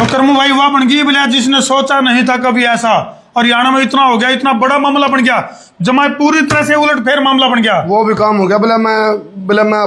तो कर्मू भाई वाह बन गई बोले, जिसने सोचा नहीं था कभी ऐसा, और हरियाणा में इतना हो गया, इतना बड़ा मामला बन गया, जमा पूरी तरह से उलट फेर मामला बन गया। वो भी काम हो गया। बोले मैं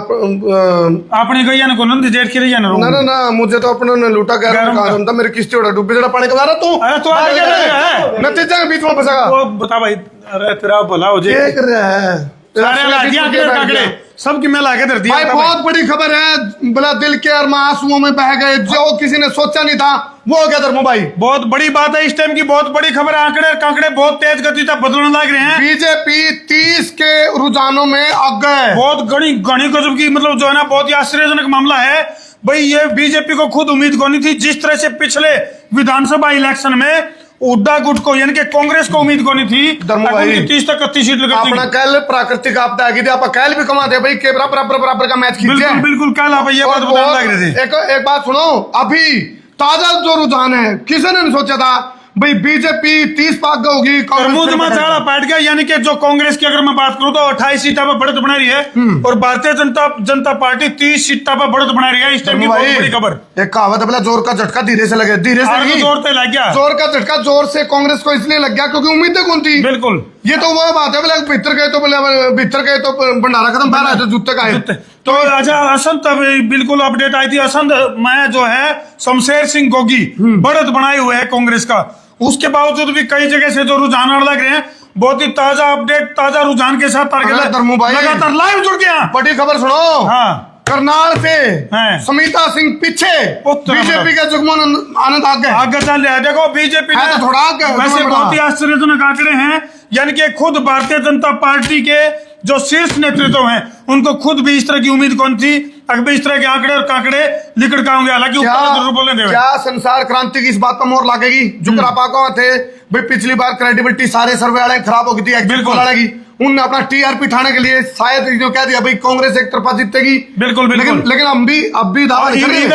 आपने कही ना को नंदी जेठ की रही ना ना ना मुझे तो अपने ने लूटा कह रहा था, मेरी किस्ती उड़ा डूबी जरा पानी का तू अरे तो आगे क्या कर रहा है? नतीजा के बीच में फंसेगा। वो बता भाई, अरे तेरा भला हो जाए। क्या कर रहा है? सारे लाठियां काकड़े सबकी मैं लाके धर दिया। भाई बहुत बड़ी खबर है, बोला दिल के अरमा आंसुओं में बह गए, जो किसी ने सोचा नहीं था वो हो गया धर्मो भाई। बहुत बड़ी बात है इस टाइम की, बहुत बड़ी खबर है। आंकड़े कांकड़े बहुत तेज गति से बदलने लग रहे हैं। बीजेपी 30 के रुझानों में आगे, बहुत घनी घनी गजब की, मतलब जो है ना, बहुत ही आश्चर्यजनक मामला है भाई। ये बीजेपी को खुद उम्मीद को नहीं थी, जिस तरह से पिछले विधानसभा इलेक्शन में उड्डा गुट को यानी कि कांग्रेस को उम्मीद को नहीं थी। 30 तक 31 सीट अपना कल प्राकृतिक आपदा आगे आप कल भी कमाते भाई के बराबर का मैच खींचे। बिल्कुल बिल्कुल कल आप ये बात बताने लग रहे थे। एक बात सुनो, अभी ताजा जो रुझान है, किसी ने नहीं सोचा था भाई बीजेपी 30 पाक होगी, जमा चाड़ा बैठ गया। यानी कि जो कांग्रेस की अगर मैं बात करूं तो 28 सीटों पर बढ़त बना रही है, और भारतीय जनता पार्टी 30 सीटों पर बढ़त बना रही है। इस टाइम की बहुत बड़ी खबर। एक कहावत है, बोला जोर का झटका धीरे से लगे, धीरे से जोर पे लग गया। जोर का झटका जोर से कांग्रेस को इसलिए लग गया क्योंकि उम्मीदें कौन थी। बिल्कुल, ये तो वो बात है, बोले भीतर गए तो भंडारा खत्म, बाहर आए तो जूते का है। तो अच्छा असंत बिल्कुल अपडेट आई थी, असंत में जो है शमशेर सिंह गोगी बढ़त बनाए हुए है कांग्रेस का। उसके बावजूद भी कई जगह से जो रुझान लग रहे हैं, बहुत ही ताजा अपडेट, ताजा रुझान के साथ लगातार लाइव जुड़ गया। बड़ी खबर सुनो, हाँ, करनाल से समिता सिंह पीछे, बीजेपी का जुगमन आनंद आगे चल रहा है। देखो बीजेपी ने तो थोड़ा आगे, वैसे बहुत ही आश्चर्यजनक आंकड़े हैं। यानी कि खुद भारतीय जनता पार्टी के जो शीर्ष नेतृत्व हैं, उनको खुद भी इस तरह की उम्मीद कौन थी, अगर इस तरह के आंकड़े और कांकड़े लिखड़ का होंगे। हालांकि ऊपर बोलने दे, क्या संसार क्रांति की इस बात पर मोहर लगेगी? जो करापा थे भाई, पिछली बार क्रेडिबिलिटी सारे सर्वे वाले खराब हो गई थी, बिल्कुल लड़ेगी। उनने अपना टीआरपी उठाने के लिए शायद जो कह दिया भाई कांग्रेस एक तरफा जीतेगी। बिल्कुल लेकिन अब भी दावा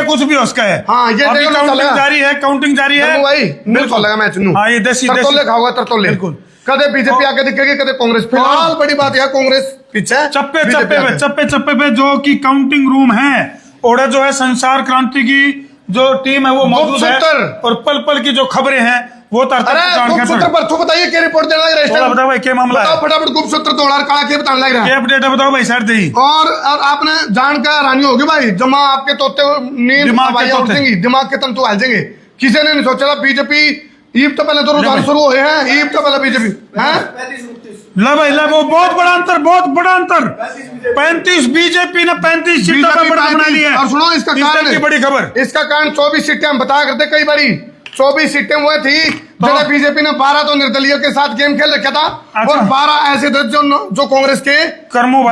कुछ भी हो सकता है। हाँ, ये काउंटिंग जारी है, काउंटिंग जारी है भाई। बिल्कुल लगा मैच तरतोले खाओगा, तरतोले। बिल्कुल, कदे बीजेपी आगे दिखेगी, कदे कांग्रेस। फिलहाल बड़ी बात है कांग्रेस पीछे, चप्पे पे जो की काउंटिंग रूम है, और जो है संसार क्रांति की जो टीम है वो मौजूद है, और पल पल की जो खबरें हैं वो बताइए क्या रिपोर्ट देना लग रहा है? बताओ भाई क्या मामला है? फटाफट गुप्त सूत्र तोड़ा काला क्या बताने लग रहा है? अपडेट है, बताओ भाई सर दी। और आपने जानकर रानी होगी भाई, जमा आपके तोते नींद दिमाग के तंतु हिल जाएंगे। किसी ने नहीं सोचा था बीजेपी ईब तो पहले तो रुझान शुरू हुए हैं, ईब तो पहले बीजेपी ला भाई ला, वो बहुत बड़ा अंतर 35 बीजेपी ने 35 सीटों पर बना ली है। और सुनो इसका कारण, बड़ी खबर, इसका कारण 24 सीटें हम बताया करते कई बारी, 24 सीटें वो थी जब बीजेपी ने 12 तो निर्दलीय के साथ गेम खेल रखा था। अच्छा। और 12 ऐसे थे जो कांग्रेस के कर्मू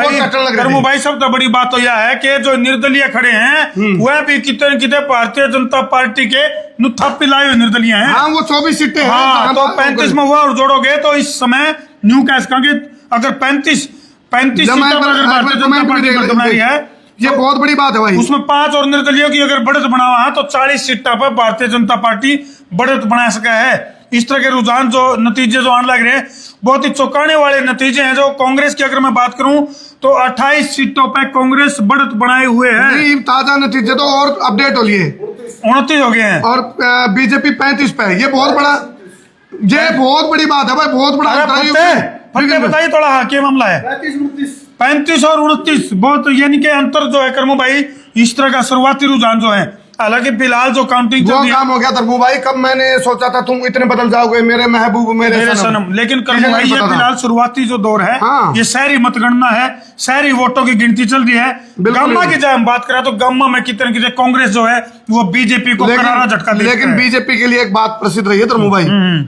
भाई सबसे बड़ी बात तो यह है कि जो निर्दलीय खड़े हैं वह भी कितने भारतीय जनता पार्टी के नुथापी लाए हुए निर्दलीय हैं। हाँ, वो 24 सीटें हैं। हाँ, तो 35 में हुआ और जोड़ोगे तो इस समय न्यू कैश का अगर 35 सीटों पर अगर भारतीय जनता पार्टी बनाई है, ये बहुत बड़ी बात है भाई। उसमें 5 और निर्दलीयों की अगर बढ़त बना हुआ है तो 40 सीटों पर भारतीय जनता पार्टी बढ़त बना सका है। इस तरह के रुझान जो नतीजे जो आने लग रहे हैं, बहुत ही चौंकाने वाले नतीजे हैं। जो कांग्रेस की अगर मैं बात करूं तो 28 सीटों पर कांग्रेस बढ़त बनाए हुए है। ताजा नतीजे तो और अपडेट हो लिए 29 हो गए हैं, और बीजेपी 35 पे। ये बहुत बड़ी बात है भाई, बहुत बड़ा। बताइए थोड़ा, हाँ क्या मामला है? 35 और 29 बहुत, यानी कि अंतर जो है कर्मू भाई, इस तरह का शुरुआती रुझान जो है। हालांकि फिलहाल जो काउंटिंग वो काम हो गया धर्मू भाई, कब मैंने सोचा था तुम इतने बदल जाओगे मेरे महबूब मेरे सनम। लेकिन कर्मू भाई ये फिलहाल शुरुआती जो दौर है, हाँ। ये शहरी मतगणना है, शहरी वोटों की गिनती चल रही है। गामा की जब हम बात करें तो गामा में कितने कांग्रेस जो है वो बीजेपी को करारा झटका दे। लेकिन बीजेपी के लिए एक बात प्रसिद्ध रही है धर्मू भाई,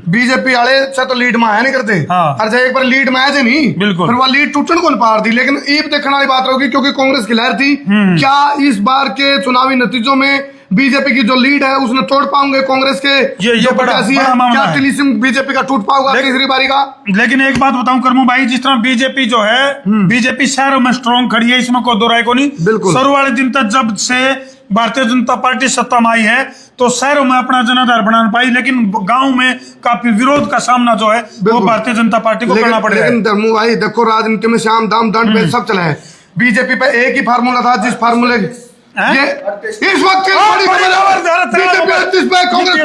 बीजेपी वाले से तो लीड में आया नहीं करते। हर एक बार लीड में आए थे नहीं, बिल्कुल, फिर वह लीड टूटन को पार थी। लेकिन ईब देखने वाली बात होगी क्योंकि कांग्रेस की लहर थी। क्या इस बार के चुनावी नतीजों में बीजेपी की जो लीड है उसने तोड़ पाओगे कांग्रेस के जो प्रत्याशी है? क्या तिलिस्म बीजेपी का टूट पाओगा तीसरी बारी का? लेकिन एक बात बताऊं कर्मू भाई, जिस तरह बीजेपी जो है, बीजेपी शहरों में स्ट्रॉन्ग खड़ी है, इसमें कोई दो राय को नहीं। शुरू वाले दिन तक जब से भारतीय जनता पार्टी सत्ता में आई है तो शहरों में अपना जनाधार बना पाई, लेकिन गांव में काफी विरोध का सामना जो है वो भारतीय जनता पार्टी को करना पड़ेगा। लेकिन धर्मू भाई देखो, राजनीति में शाम दाम दंड भेद सब चला है। बीजेपी पे एक ही फार्मूला था, जिस फार्मूले ये इस वक्त की बड़ी खबर है, बीजेपी 38 पे, कांग्रेस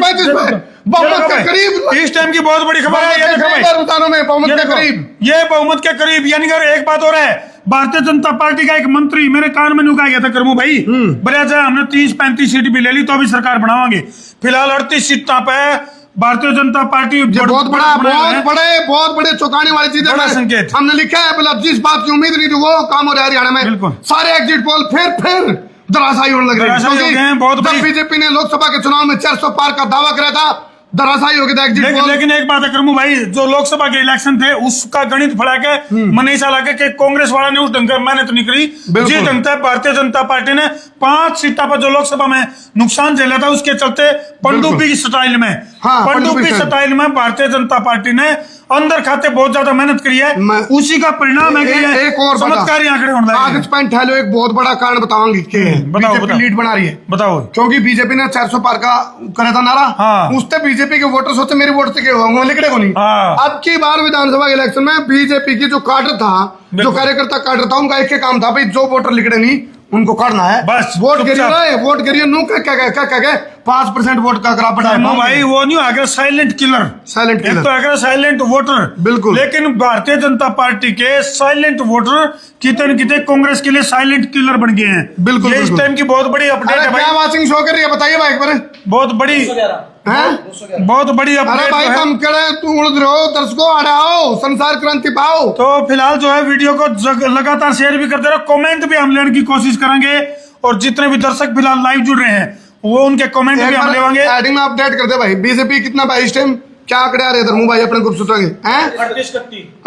बहुमत के करीब। इस टाइम की बहुत बड़ी खबर है, ये देखो भाई रुझानों में बहुमत के करीब, ये बहुमत के करीब। यानी कि एक बात और है, भारतीय जनता पार्टी का एक मंत्री मेरे कान में नुका गया था करमू भाई, बढ़िया चाहे हमने 30-35 सीट भी ले ली तो अभी सरकार बनावांगे। फिलहाल 38 सीटों पे भारतीय जनता पार्टी बहुत बड़े चौंकाने वाली चीज है, संकेत हमने लिखा है। मतलब जिस बात की उम्मीद नहीं थी वो काम हो रहा है हरियाणा में। सारे एग्जिट पोल फिर धराशायी होने लग रहे हैं। जब बीजेपी ने लोकसभा के चुनाव में 400 पार का दावा करा था, धराशायी हो गया एग्जिट पोल। लेकिन एक बात है करमू भाई, जो लोकसभा के इलेक्शन थे उसका गणित फड़ा के मनीषा लागे कि कांग्रेस वाला ने उस ढंग से मेहनत नहीं करी जी ढंग से भारतीय जनता पार्टी ने 5 सीटों पर जो लोकसभा में नुकसान झेला था उसके चलते पनडुब्बी स्टाइल में, पनडुब्बी स्टाइल में भारतीय जनता पार्टी ने अंदर खाते बहुत ज्यादा मेहनत करी है, उसी का परिणाम है कि एक और चमत्कारी आंकड़े होने कागज पेन ठहलो। एक बहुत बड़ा कारण बताऊंगी कि बीजेपी लीड बना रही है। बताओ। क्योंकि बीजेपी ने 400 पार का करा था नारा, उससे बीजेपी के वोटर सोचे मेरे वोट से होंगे लिखड़े को नहीं। अब की बार विधानसभा इलेक्शन में बीजेपी की जो काडर था, जो कार्यकर्ता काडर था, उनका एक ही काम था भाई, जो वोटर लिखड़े नहीं उनको करना है बस। वोट गिरियो नू क्या 5% वोट का करा पड़ा है भाई, वो नहीं आगे साइलेंट किलर तो आगे साइलेंट वोटर। बिल्कुल। लेकिन भारतीय जनता पार्टी के साइलेंट वोटर कितने कांग्रेस के लिए साइलेंट किलर बन गए हैं। बिल्कुल। इस टाइम की बहुत बड़ी अपडेट है भाई। क्या वाचिंग शो कर रही है बताइए भाई एक बार। बहुत बड़ी अपडेट। अरे भाई तुम तू उड़ रहे दर्शकों, आओ संसार क्रांति पाओ। तो फिलहाल जो है वीडियो को लगातार शेयर भी करते रहो, कमेंट भी हम लेने की कोशिश करेंगे, और जितने भी दर्शक फिलहाल लाइव जुड़ रहे हैं वो उनके कमेंट भी हम लेंगे। एडिंग में अपडेट करते भाई, बीजेपी कितना भाई इस टाइम क्या आंकड़े आ रहे हैं भाई अपने ग्रुप सूत्रों के?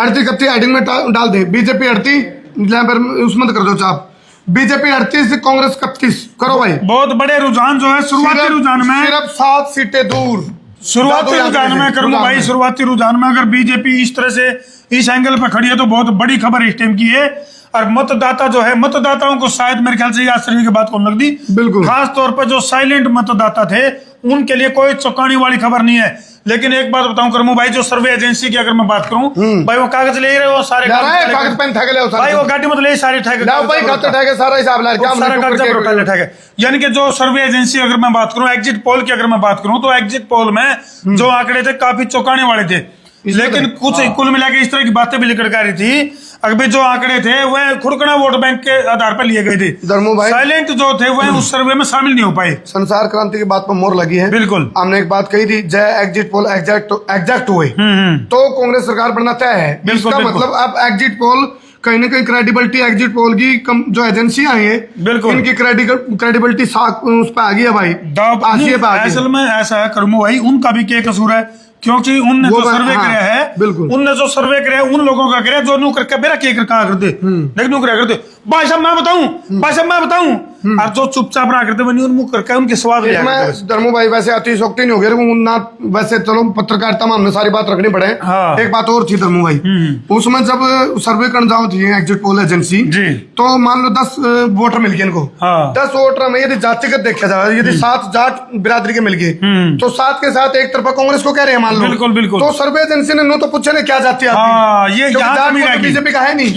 38 एडिंग में डाल दे। बीजेपी 38 उसमें कर दो चाप, बीजेपी 38 कांग्रेस 31 करो भाई। बहुत बड़े रुझान जो है शुरुआती रुझान में सिर्फ 7 सीटें दूर। शुरुआती रुझान में करूँ भाई, शुरुआती रुझान में अगर बीजेपी इस तरह से इस एंगल पर खड़ी है तो बहुत बड़ी खबर इस टाइम की है। और मतदाता जो है, मतदाताओं को शायद मेरे ख्याल से ये आश्चर्य की बात होने लगती, बिल्कुल। खास तौर पर जो साइलेंट मतदाता थे उनके लिए कोई चौंकाने वाली खबर नहीं है। लेकिन एक बात बताऊं करमू भाई, जो सर्वे एजेंसी की अगर मैं बात करूं भाई, वो कागज ले रहे हो सारे कागज पेन ठगे ले भाई, वो गाड़ी मत ले सारे ठगे भाई, सारा हिसाब ला। यानी कि जो सर्वे एजेंसी अगर मैं बात करूं, एग्जिट पोल की अगर मैं बात करूं, तो एग्जिट पोल में जो आंकड़े थे काफी चौंकाने वाले थे। लेकिन कुछ कुल मिला के इस तरह की बातें भी निकल रही थी। अभी जो आंकड़े थे वह खुरकना वोट बैंक के आधार पर लिए गए थे, साइलेंट जो थे वह उस सर्वे में शामिल नहीं हो पाए। संसार क्रांति की बात पर मोहर लगी है। बिल्कुल। हमने एक बात कही थी, जय एग्जिट पोल एग्जैक्ट हुए तो कांग्रेस सरकार बनना तय है। इसका मतलब अब एग्जिट पोल कहीं ना कहीं क्रेडिबिलिटी एग्जिट पोल की जो एजेंसियां हैं, बिल्कुल, इनकी क्रेडिबिलिटी उस पर आ गई है भाई। असल में ऐसा है करमू भाई, उनका भी क्या कसूर है, क्योंकि उनने जो सर्वे कराया है, बिल्कुल, उनने जो सर्वे कराया उन लोगों का कराया जो नू करके मेरा क्या करते, लेकिन नू करते भाई साहब मैं बताऊं और जो चुपचाप रहा करते बनी उन करके उनके स्वाद धर्मू भाई वैसे अतिशोक्ति नहीं हो गया ना। वैसे चलो पत्रकारिता में हमने सारी बात रखनी पड़े। हाँ। एक बात और थी धर्मू भाई, उसमें जब सर्वे करने जाओ थी एग्जिट पोल एजेंसी, तो मान लो 10 वोटर मिल गए इनको। 10 वोटर में यदि जातिगत देखा जाए, यदि 7 जाट बिरादरी के मिल गए तो 7 के साथ एक तरफा कांग्रेस को कह रहे हैं मान लो। बिल्कुल। तो सर्वे एजेंसी ने नो तो पूछे ने क्या जाती है, बीजेपी का है नहीं,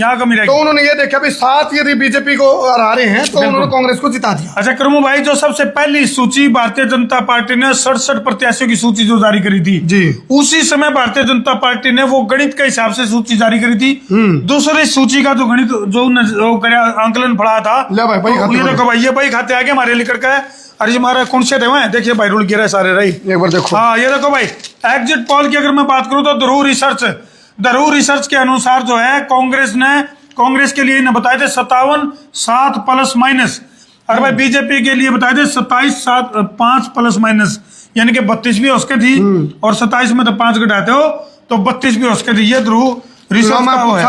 तो उन्होंने ये देखा भाई 7 यदि बीजेपी को हरा रहे हैं तो उन्होंने कांग्रेस को जिता दिया। अच्छा करमू भाई, जो सबसे पहली सूची भारतीय जनता पार्टी ने 67 प्रत्याशियों की सूची जो जारी करी थी जी, उसी समय भारतीय जनता पार्टी ने वो गणित के हिसाब से सूची जारी करी थी। दूसरी सूची का जो गणित जो आंकलन पड़ा था, ये देखो भाई, ये भाई खाते आगे हमारे लेकर के, अरे हमारा कौन से थे देखिए भाई, रूल गिरा है सारे रही, एक बार देखो। हाँ ये देखो भाई, एग्जिट पोल की अगर मैं बात करूं तो ध्रुव रिसर्च के अनुसार जो है कांग्रेस के लिए बताए थे 57 7 प्लस माइनस, और भाई बीजेपी के लिए बताए थे 27 7 5 प्लस माइनस, यानी कि 32 भी उसके थी और 27 में तो 5 घटाते हो तो 32 भी उसके थी। ये ध्रुव रिसर्च का है।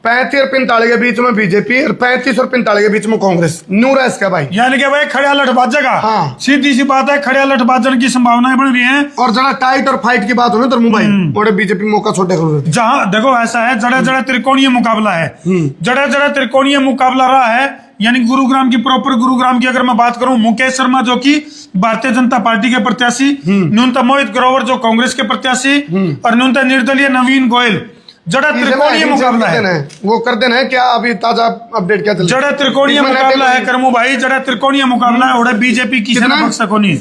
35 और 45 के बीच में बीजेपी और 35 और 45 के बीच में कांग्रेस नूरा इसका भाई, यानी कि भाई खड़िया लठबाजेगा। हाँ। सीधी सी बात है, खड़िया लठबाजन की संभावनाएं बढ़ रही हैं। और जरा टाइट और फाइट की बात हो तो मुंबई बड़े बीजेपी मौका छोटे जहां देखो ऐसा है, जड़ा त्रिकोणीय मुकाबला है, जड़ा त्रिकोणीय मुकाबला रहा है। यानी गुरुग्राम की प्रॉपर गुरुग्राम की अगर मैं बात करूं, मुकेश शर्मा जो कि भारतीय जनता पार्टी के प्रत्याशी, न्यूनतम मोहित ग्रोवर जो कांग्रेस के प्रत्याशी, और न्यूनतम निर्दलीय नवीन गोयल। जड़ा त्रिकोणीय मुकाबला है, वो कर देना है क्या? अभी ताजा अपडेट क्या चल? जड़ा त्रिकोणीय मुकाबला है करमू भाई, जड़ा त्रिकोणीय मुकाबला है। और बीजेपी की सेना पक्ष को नहीं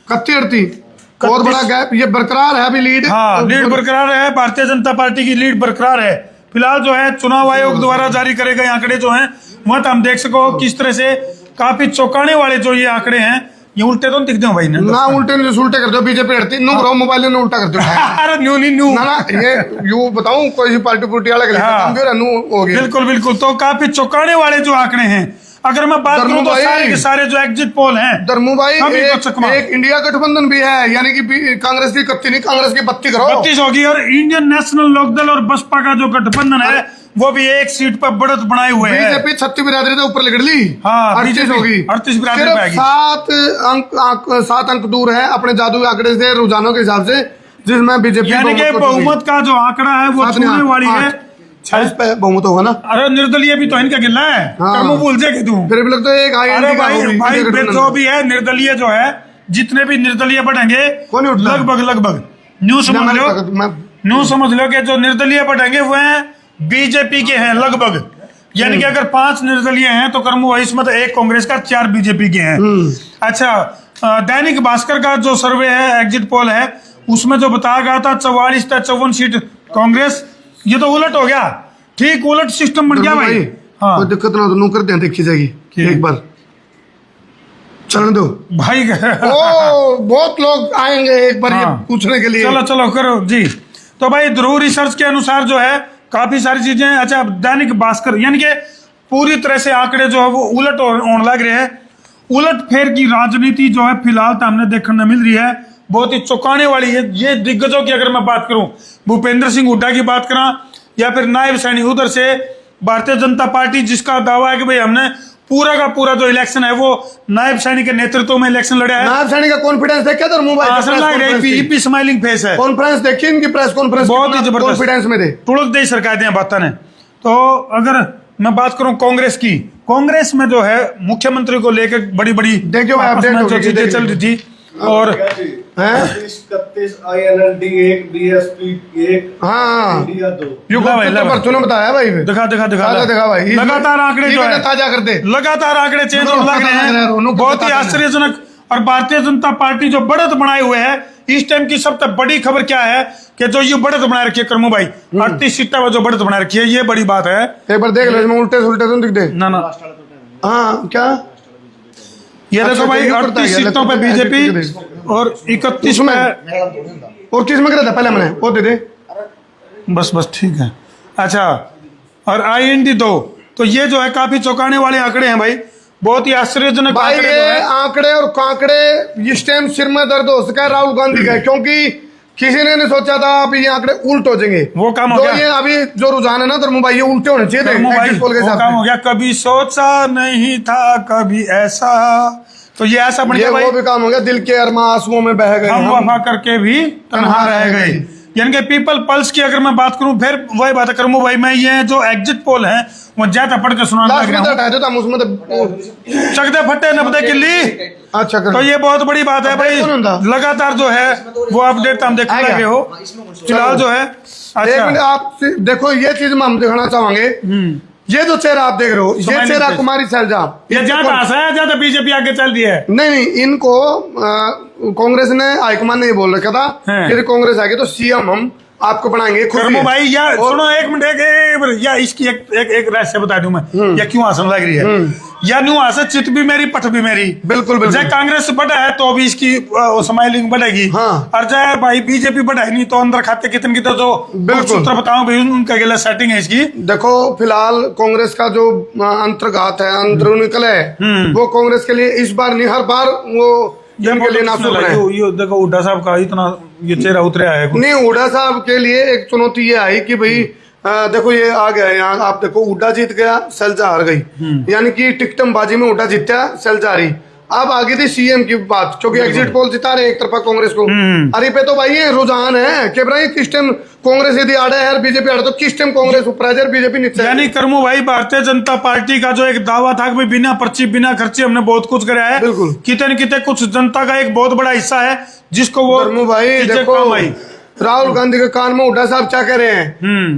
31 बहुत बड़ा गैप, ये बरकरार है अभी लीड। हाँ, लीड बरकरार है, भारतीय जनता पार्टी की लीड बरकरार है। फिलहाल जो है चुनाव आयोग द्वारा जारी करे गए आंकड़े जो हैं वह तो हम देख सको किस तरह से काफी चौंकाने वाले जो ये आंकड़े हैं। ये उल्टे तो दिखते हो भाई ने ना, उल्टे नहीं, उल्टे कर दो बीजेपी हटती नो करो, मोबाइल ने उल्टा कर दो। अरे न्यू नहीं न्यू ना ना, ये यू बताऊं कोई सी पार्टी पुर्टी वाला हो गया। बिल्कुल बिल्कुल, तो काफी चौंकाने वाले जो आंकड़े हैं। अगर मैं बात करूं तो सारे के सारे जो एग्जिट पोल हैं धर्मू भाई, एक इंडिया गठबंधन भी है, यानी कि कांग्रेस की 31 नहीं, कांग्रेस की 32 करो, 32 होगी। और इंडियन नेशनल लोकदल और बसपा का जो गठबंधन है वो भी एक सीट पर बढ़त बनाए हुए है। बीजेपी 36 बिरादरी से ऊपर लिख ली। हाँ, 38 होगी, 38 बिरादरी पे आएगी। 7 अंक दूर है अपने जादू आंकड़े से, रुझानों के हिसाब से, जिसमें बीजेपी यानी कि बहुमत का जो आंकड़ा है वो छूने वाली है। 26 पे बहुमत होगा ना। अरे निर्दलीय भी तो इनका गिल्ला है, कर्मो भूल जाएगी तू। फिर भी लगता है एक भाई जो भी है निर्दलीय जो है, जितने भी निर्दलीय बढ़ेंगे लगभग न्यू समझ लो कि जो निर्दलीय बढ़ेंगे वह बीजेपी के हैं लगभग। यानी कि अगर 5 निर्दलीय हैं तो कर्मो भाई इसमें तो 1 कांग्रेस का, 4 बीजेपी के हैं। अच्छा, दैनिक भास्कर का जो सर्वे है, एग्जिट पोल है, उसमें जो बताया गया था 44 से 54 सीट कांग्रेस, ये तो उलट हो गया, ठीक उलट सिस्टम बन गया भाई। हाँ, कोई दिक्कत ना, तो नौकर दें, देखी जाएगी एक बार, चलने दो भाई। ओ, बहुत लोग आएंगे एक बार ये पूछने के लिए। चलो करो जी। तो भाई ध्रुव रिसर्च के अनुसार जो है काफी सारी चीजें। अच्छा, दैनिक भास्कर यानी कि पूरी तरह से आंकड़े जो है वो उलट होने लग रहे हैं। उलट फेर की राजनीति जो है फिलहाल तो हमने देखने मिल रही है, बहुत ही चौंकाने वाली है। ये दिग्गजों की अगर मैं बात करूं, भूपेंद्र सिंह हुड्डा की बात करा, या फिर नायब सैनी, उधर से भारतीय जनता पार्टी जिसका दावा है कि भाई हमने पूरा का पूरा जो इलेक्शन है वो नायब सैनी के नेतृत्व में इलेक्शन लड़ा है। नायब सैनी का कॉन्फिडेंस देखा तो मोबाइल स्माइलिंग फेस है, कॉन्फ्रेंस देखी इनकी, प्रेस कॉन्फ्रेंस बहुत ही जबरदस्त कॉन्फिडेंस में थे, तुड़क दे सरकार ने बात ने। तो अगर मैं बात करूं कांग्रेस की, कांग्रेस में जो है मुख्यमंत्री को लेकर बड़ी बड़ी देखियो जो चीजें चल रही थी, और 31 INLD 1 BSP 1 इंडिया 2 तूने बताया भाई, दिखा भाई, लगातार आंकड़े जो है ताजा करते, लगातार आंकड़े चेंज होने लग रहे हैं, बहुत ही आश्चर्यजनक। और भारतीय जनता पार्टी जो बढ़त बनाए हुए है, इस टाइम की सबसे बड़ी खबर क्या है कि जो ये बढ़त बना रखी है कर्मो भाई, 38 सीटा में जो बढ़त बना रखी है, ये बड़ी बात है। एक बार देख लो इसमें उल्टे तो दिख दे ना। हाँ क्या ये देखो भाई, 38 सीटों पे बीजेपी और 31 में, और किस में करा था पहले मैंने वो दे दे, बस ठीक है। अच्छा, और IND 2, तो ये जो है काफी चौंकाने वाले आंकड़े हैं भाई, बहुत ही आश्चर्यजनक भाई। ये आंकड़े और कांकड़े इस टाइम सिर में दर्द हो सका है राहुल गांधी का, क्योंकि किसी ने नहीं सोचा था अभी ये आंकड़े उल्ट हो जाएंगे। वो काम हो गया, ये अभी जो रुझान है ना धर्मू भाई, ये उल्टे होने चाहिए थे, वो काम हो गया। कभी सोचा नहीं था कभी ऐसा, तो ये ऐसा बन गया भाई। वो भी काम हो गया, दिल के अरमां आंसुओं में बह गए, हम वफा करके भी तन्हा रह गए। यानी कि पीपल पल्स की अगर मैं बात करूं, फिर वही बात करूं भाई, मैं ये जो एग्जिट पोल है वो ज्यादा पढ़ के सुनाने लग रहा हूं। चकदे फट्टे नब्बे किल्ली। अच्छा, तो ये बहुत बड़ी बात है भाई, लगातार जो है वो अपडेट हम देखने लगे हो फिलहाल जो है। अच्छा, आप देखो ये चीज में हम दिखाना चाहेंगे, ये जो चेहरा आप देख रहे हो, ये चेहरा कुमारी शैलजा, ये ज्यादा बीजेपी आगे चल रही है। नहीं, इनको कांग्रेस ने, हाईकमान ने ये बोल रखा था कि कांग्रेस आएगी तो CM हम आपको बनाएंगे कर्मो भाई। या सुनो एक मिनट, या इसकी एक रहस्य बता दूं मैं, या क्यों आसन लग रही है, या न्यू आसन चित भी मेरी पट भी मेरी। बिल्कुल जब कांग्रेस बढ़ा है तो भी इसकी स्माइलिंग बढ़ेगी, और जय भाई बीजेपी बढ़ाई नहीं तो अंदर खाते कितने की, तो जो सूत्र बताऊं भाई उनका गलत सेटिंग है इसकी। देखो फिलहाल कांग्रेस का जो अंतर्घात है, अंदरूनी है, वो कांग्रेस के लिए इस बार नहीं, हर बार वो के लिए नासुर है। ये देखो हुड्डा साहब का इतना ये चेहरा उतरे आया नहीं, हुड्डा साहब के लिए एक चुनौती ये आई कि भाई देखो ये आ गया यहाँ, आप देखो हुड्डा जीत गया, शैलजा हार गई, यानी कि टिकटम बाजी में हुड्डा जीता, शैलजा हारी। अब आगे थी CM की बात, क्योंकि एग्जिट पोल जिता रहे एक तरफा कांग्रेस को। अरे पे तो भाई ये रुझान है कि भाई किस टाइम कांग्रेस यदि आड़ा है, बीजेपी आड़ा, तो किस टाइम कांग्रेस ऊपर, बीजेपी नीचे। यानी कर्मो भाई, भारतीय जनता पार्टी का जो एक दावा था कि बिना पर्ची बिना खर्ची हमने बहुत कुछ कराया है, बिल्कुल कितने कितने कुछ जनता का एक बहुत बड़ा हिस्सा है जिसको वो कर्मो भाई देखो भाई, राहुल गांधी के कान में हुड्डा साहब क्या कह रहे हैं,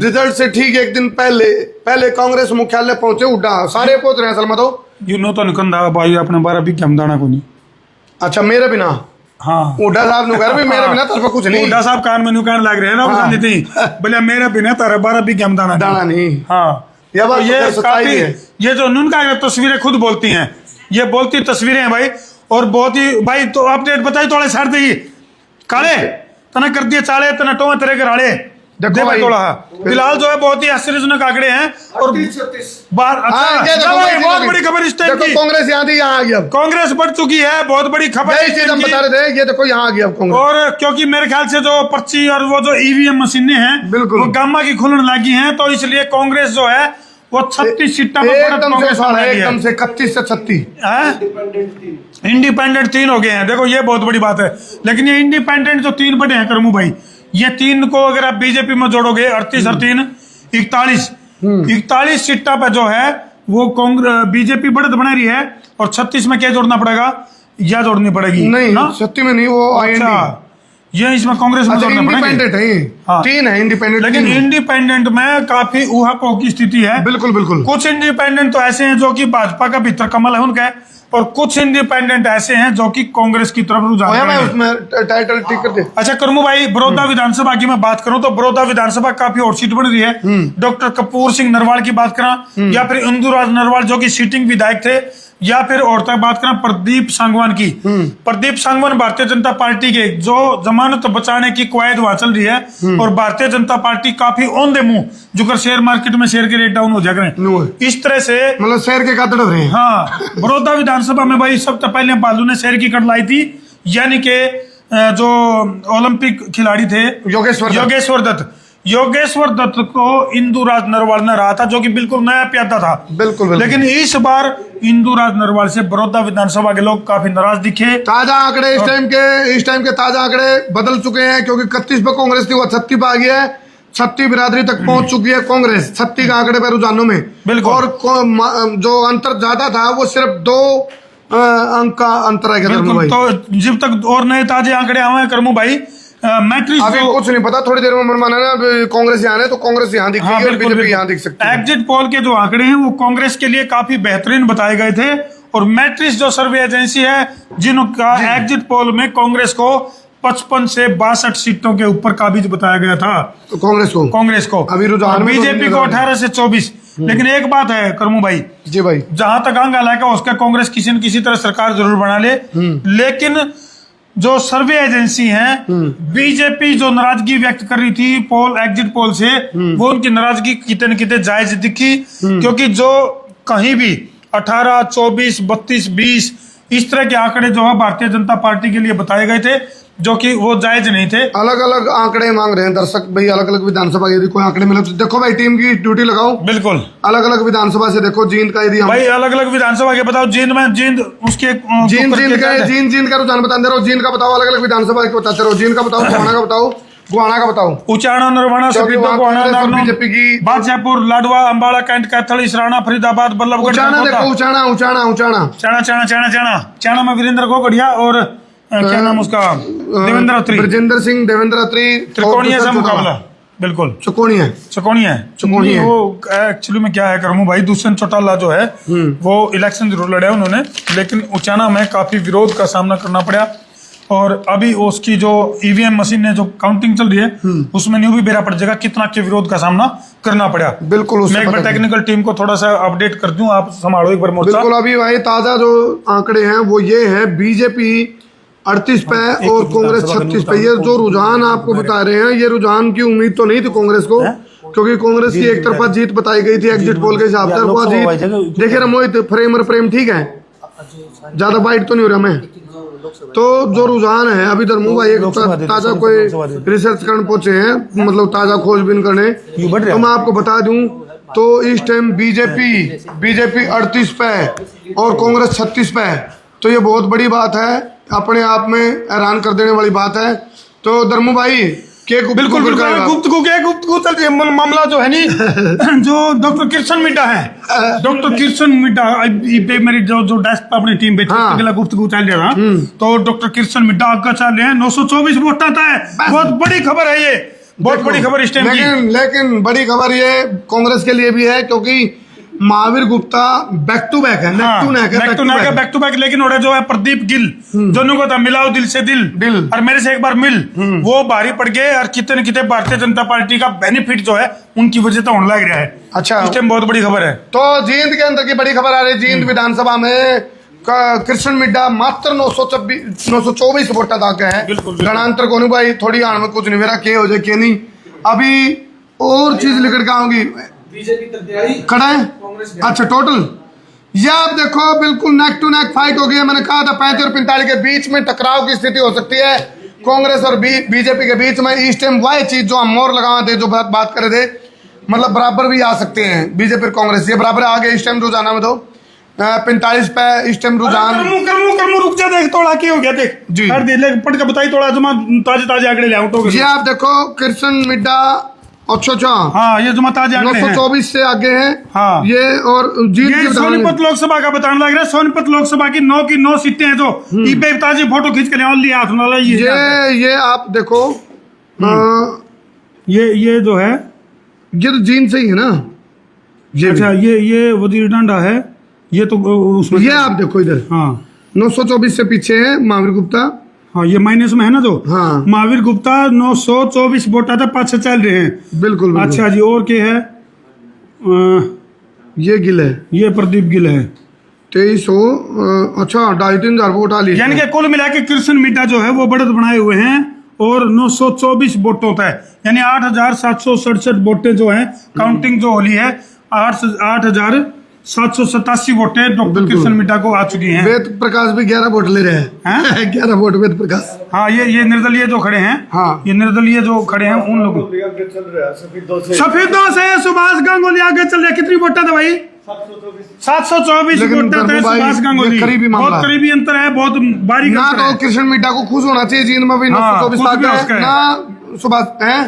रिजल्ट से ठीक एक दिन पहले कांग्रेस मुख्यालय पहुंचे हुड्डा, सारे पहुंच रहे हैं असल में तो। तो निकंदा भाई अपने 12 भी दाना को नहीं। अच्छा, मेरे बिना हाँ हुड्डा साहब नु कर भी मेरे बिना तरफ कुछ नहीं। हुड्डा साहब कान में न्यू कहने लग रहे हैं ना हाँ। बता देती बोले मेरे बिना तारा 12 भी हम दाना दाना नहीं। हाँ ये बात ये तो सच्चाई काफी है। ये जो उनका तस्वीरें खुद बोलती हैं, ये बोलती तस्वीरें हैं भाई। और बहुत ही भाई तो अपडेट बताई थोड़े सार दे काले तना कर दिए चाले तना टोमा तेरे के राड़े देखो भाई थोड़ा फिलहाल जो है बहुत ही आश्चर्यजनक आंकड़े हैं। और 38-36 बार अच्छा भाई बहुत बड़ी खबर इस टाइम की, कांग्रेस यहाँ थी, यहाँ आ गया। कांग्रेस बढ़ चुकी है, बहुत बड़ी खबर यही चीज हम बता रहे थे, ये देखो यहाँ आ गया अब कांग्रेस। और क्योंकि मेरे ख्याल से जो पर्ची और वो जो ईवीएम मशीनें हैं बिल्कुल। वो गामा की खुलने लगी हैं, तो इसलिए कांग्रेस जो है वो 36 सीटा पर एकदम से उछाला, एकदम से 31 से 36 इंडिपेंडेंट 3 हो गए हैं। देखो ये बहुत बड़ी बात है, लेकिन ये इंडिपेंडेंट जो 3 बड़े हैं करमू भाई, ये 3 को अगर आप बीजेपी में जोड़ोगे 38 और 3 41 सीटा पे जो है वो कांग्रेस बीजेपी बढ़त बना रही है। और 36 में क्या जोड़ना पड़ेगा, या जोड़नी पड़ेगी नहीं ना? 36 में नहीं, वो अच्छा ये इसमें कांग्रेस में जोड़ना पड़ेगा। इंडिपेंडेंट है, हाँ। 3 है इंडिपेंडेंट, लेकिन इंडिपेंडेंट में काफी ऊहापोह की स्थिति है। बिल्कुल बिल्कुल। कुछ इंडिपेंडेंट तो ऐसे हैं जो कि भाजपा का भीतर कमल है उनका, और कुछ इंडिपेंडेंट ऐसे हैं जो कि कांग्रेस की तरफ रुझान मैं रहे हैं। उसमें टाइटल ठीक कर दे। अच्छा करमू भाई, बड़ौदा विधानसभा की मैं बात करूं तो बड़ौदा विधानसभा काफी और सीट बन रही है। डॉक्टर कपूर सिंह नरवाल की बात करा, या फिर इंदुराज नरवाल जो कि सीटिंग विधायक थे, या फिर और तक बात करें प्रदीप सांगवान की। प्रदीप सांगवान भारतीय जनता पार्टी के जो जमानत बचाने की कवायद वहां चल रही है, और भारतीय जनता पार्टी काफी ऑन द मुंह जुकर शेयर मार्केट में शेयर के रेट डाउन हो जाए इस तरह से, मतलब शेयर के कातड़ रहे हैं। हाँ बड़ौदा विधानसभा में भाई सबसे पहले बालू ने शेयर की कट लाई थी, यानी कि जो ओलंपिक खिलाड़ी थे योगेश्वर दत्त को इंदुराज नरवाल ने रहा था, जो कि बिल्कुल नया प्यादा था। बिल्कुल। लेकिन इस बार इंदुराज नरवाल से बड़ौदा विधानसभा के लोग काफी नाराज दिखे। ताजा आंकड़े इस टाइम के ताजा आंकड़े बदल चुके हैं, क्योंकि 31 पे कांग्रेस थी, वो 36 पे आ गया है। 36 बिरादरी तक पहुंच चुकी है कांग्रेस 36 के आंकड़े पे रुझानों में। बिल्कुल। और जो अंतर ज्यादा था वो सिर्फ 2 अंक का अंतर है। बिल्कुल। तो जब तक और नए ताजे आंकड़े आए हैं करमू भाई, मैट्रिक्स अभी कुछ नहीं पता, थोड़ी देर में मनमाना ना कांग्रेस यहाँ है तो कांग्रेस यहाँ दिखेगी, हाँ, और बीजेपी यहाँ दिख सकती है। एग्जिट पोल के जो आंकड़े हैं वो कांग्रेस के लिए काफी बेहतरीन बताए गए थे, और मैट्रिक्स जो सर्वे एजेंसी है जिनका एग्जिट पोल में कांग्रेस को 55 से 62 सीटों के ऊपर काबिज बताया गया था। तो कांग्रेस को अभी रुझान बीजेपी को 18 से 24। लेकिन एक बात है करमू भाई, जी भाई, जहां तक आंगा लाएगा उसका कांग्रेस किसी न किसी तरह सरकार जरूर बना ले, लेकिन जो सर्वे एजेंसी हैं, बीजेपी जो नाराजगी व्यक्त कर रही थी पोल एग्जिट पोल से, वो उनकी नाराजगी कितने न कितने जायज दिखी। क्योंकि जो कहीं भी 18, 24, 32, 20 इस तरह के आंकड़े जो है भारतीय जनता पार्टी के लिए बताए गए थे, जो कि वो जायज नहीं थे। अलग अलग आंकड़े मांग रहे हैं दर्शक भाई, अलग अलग विधानसभा यदि कोई आंकड़े मिले तो देखो भाई, टीम की ड्यूटी लगाओ। बिल्कुल। अलग अलग विधानसभा से देखो, जींद का यदि भाई अलग अलग विधानसभा के बताओ, जींद उसके जींद का रुझान बताते रहो, जींद का बताओ, अलग अलग विधानसभा के बताते रहो, जींद का बताओ, गोहाना का बताओ, गुआना का बताओ, उचाना, नरवाना, बीजेपी की, बादशाहपुर, लाडवा, अंबाला, कैंट, कैथल, इसराना, फरीदाबाद, बल्लभगढ़, चाणा में वीरेंद्र गोगड़िया और क्या नाम उसका, ब्रजेंद्र सिंह, देवेंद्र अत्री, त्रिकोणीय से मुकाबला। बिल्कुल चकोणिया है वो एक्चुअली में क्या है करमू भाई, दुष्यंत चौटाला जो है वो इलेक्शन जरूर लड़े उन्होंने, लेकिन उचाना में काफी विरोध का सामना करना पड़ा। और अभी उसकी जो ईवीएम मशीन है जो काउंटिंग चल रही है उसमें न्यू भी बेरा पड़ जाएगा कितना के विरोध का सामना करना पड़ा। बिल्कुल। मैं एक बार टेक्निकल टीम को थोड़ा सा अपडेट कर दूं, आप संभालो एक बार मोर्चा। बिल्कुल। अभी भाई ताजा जो आंकड़े हैं वो ये है, बीजेपी 38 पे और कांग्रेस 36 पे। ये जो रुझान आपको बता रहे हैं, ये रुझान की उम्मीद तो नहीं थी कांग्रेस को, क्योंकि कांग्रेस की एक तरफा जीत बताई गई थी एग्जिट पोल के हिसाब से। देखिए मोहित, फ्रेम ठीक है, ज्यादा बाइट तो नहीं हो रहा मैं। तो जो रुझान है अभी धर्मू भाई एक ताजा कोई रिसर्च करने पहुंचे हैं, मतलब ताजा खोजबीन करने, तो मैं आपको बता दूं तो इस टाइम बीजेपी 38 पे और कांग्रेस 36 पे। तो ये बहुत बड़ी बात है, अपने आप में हैरान कर देने वाली बात है। तो धर्मू भाई बिल्कुल गुप्तगू चल रही है मामला जो है नी जो डॉक्टर कृष्ण मिड्डा है, डॉक्टर कृष्ण मिड्डा मेरी जो डेस्क पर अपनी टीम बैठी अगला गुफ्तगू चल रहा था, तो डॉक्टर कृष्ण मिड्डा आगे चल रहे हैं 924 वोट आता है। बहुत बड़ी खबर है, ये बहुत बड़ी खबर इस टाइम की। लेकिन बड़ी खबर ये कांग्रेस के लिए भी है, क्योंकि Mahavir Gupta back to back है, नेक टू नेक है, बैक टू बैक। लेकिन और जो है प्रदीप गिल, दोनों को था मिलाओ दिल से दिल और मेरे से एक बार मिल, वो भारी पड़ गए और कितने कितने भारतीय जनता पार्टी का बेनिफिट जो है उनकी वजह से होने लग रहा है। अच्छा, इस टाइम बहुत बड़ी खबर है। तो जींद के अंदर की बड़ी खबर आ रही है। जींद विधानसभा में कृष्ण मिड्डा मात्र 924 वोटा तक है। गणांतर को नहीं भाई, थोड़ी आन में कुछ नहीं मेरा के हो जाए के नहीं। अभी और चीज लिख के आऊंगी, बीजेपी खड़ा है। अच्छा, टोटल ये आप देखो बिल्कुल नेक टू नेक फाइट हो गई है। मैंने कहा था 35 और 45 के बीच में टकराव की स्थिति हो सकती है कांग्रेस और बीजेपी के बीच में। इस टाइम वही चीज जो हम मोर लगा थे, जो बात करे थे, मतलब बराबर भी आ सकते हैं बीजेपी और कांग्रेस, ये बराबर आगे इस टाइम रुझाना में। तो 45 पे इस टाइम रुझान। रुक जा, देख थोड़ा क्या हो गया, देख जी पढ़ के बताई थोड़ा, ताजे ताजे आंकड़े ले आउट। ये आप देखो कृष्ण मिड्डा, अच्छा हाँ, ये जो ताजे आंकड़े 924 से आगे हैं। हाँ, ये और ये सोनीपत लोकसभा का बताने लग रहा है। सोनीपत लोकसभा की 9 की 9 सीटें हैं जो ताजी फोटो खींच के लिया हाथ में। ये आप देखो, ये जो है ये तो जीन से ही है ना। ये अच्छा, ये वजीर डांडा है, ये तो उसमें। ये आप देखो इधर, हाँ 924 से पीछे है महावीर गुप्ता। हाँ, ये माइनस में है ना जो। हाँ, महावीर गुप्ता 924 वोट आता पाछे चल रहे हैं। बिल्कुल। अच्छा जी, और क्या है? ये गिल है, ये प्रदीप गिल है 2300। अच्छा, 2,500 वोट आ लिए। यानी कि कुल मिला के कृष्ण मिड्डा जो है वो बढ़त बनाए हुए हैं और 924 वोटों तक, यानी 8,767 वोटें जो है काउंटिंग जो होली है 8,787 वोटें डॉक्टर कृष्ण मिड्डा को आ चुकी हैं। वेद प्रकाश भी 11 वोट ले रहे हैं। 11 वोट वेद प्रकाश। हाँ, ये निर्दलीय जो खड़े हैं। हाँ, ये निर्दलीय जो खड़े हैं उन लोगों सफेदों से सुभाष गांगुली आगे चल रहे। कितनी वोटा था भाई? 724 वोटा थे सुभाष गांगुली। बहुत करीबी अंतर है, बहुत बारीक ना। तो कृष्ण मिड्डा को खुश होना चाहिए, जींद में भी 924 ना सुभाष है।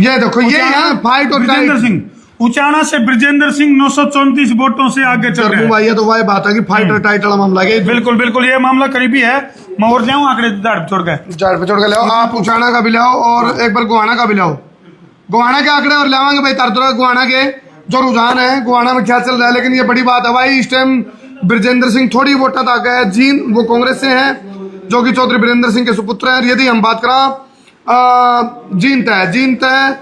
ये देखो, ये है फाइट और ब्रिजेंद्र सिंह उचाना से, ब्रिजेंद्र सिंह 934 वोटों से आगे चल रहे हैं। भाई, तो वही बात है कि फाइट और टाइटल मामला है। बिल्कुल बिल्कुल, ये मामला करीबी है। मैं और जाऊँ आंकड़े झाड़ पे छोड़ के लाओ। आप उचाना का भी लाओ और एक बार गुआना का भी लाओ। गुआना के आंकड़े और लावांगे भाई, तरतुरा गुआना के जो रुझान है गुआना में क्या चल रहा है। लेकिन ये बड़ी बात है भाई, इस टाइम ब्रिजेंद्र सिंह थोड़ी वोटा तक है। जीन वो कांग्रेस से है, जो कि चौधरी वीरेंद्र सिंह के सुपुत्र है। यदि हम बात करें जीन तय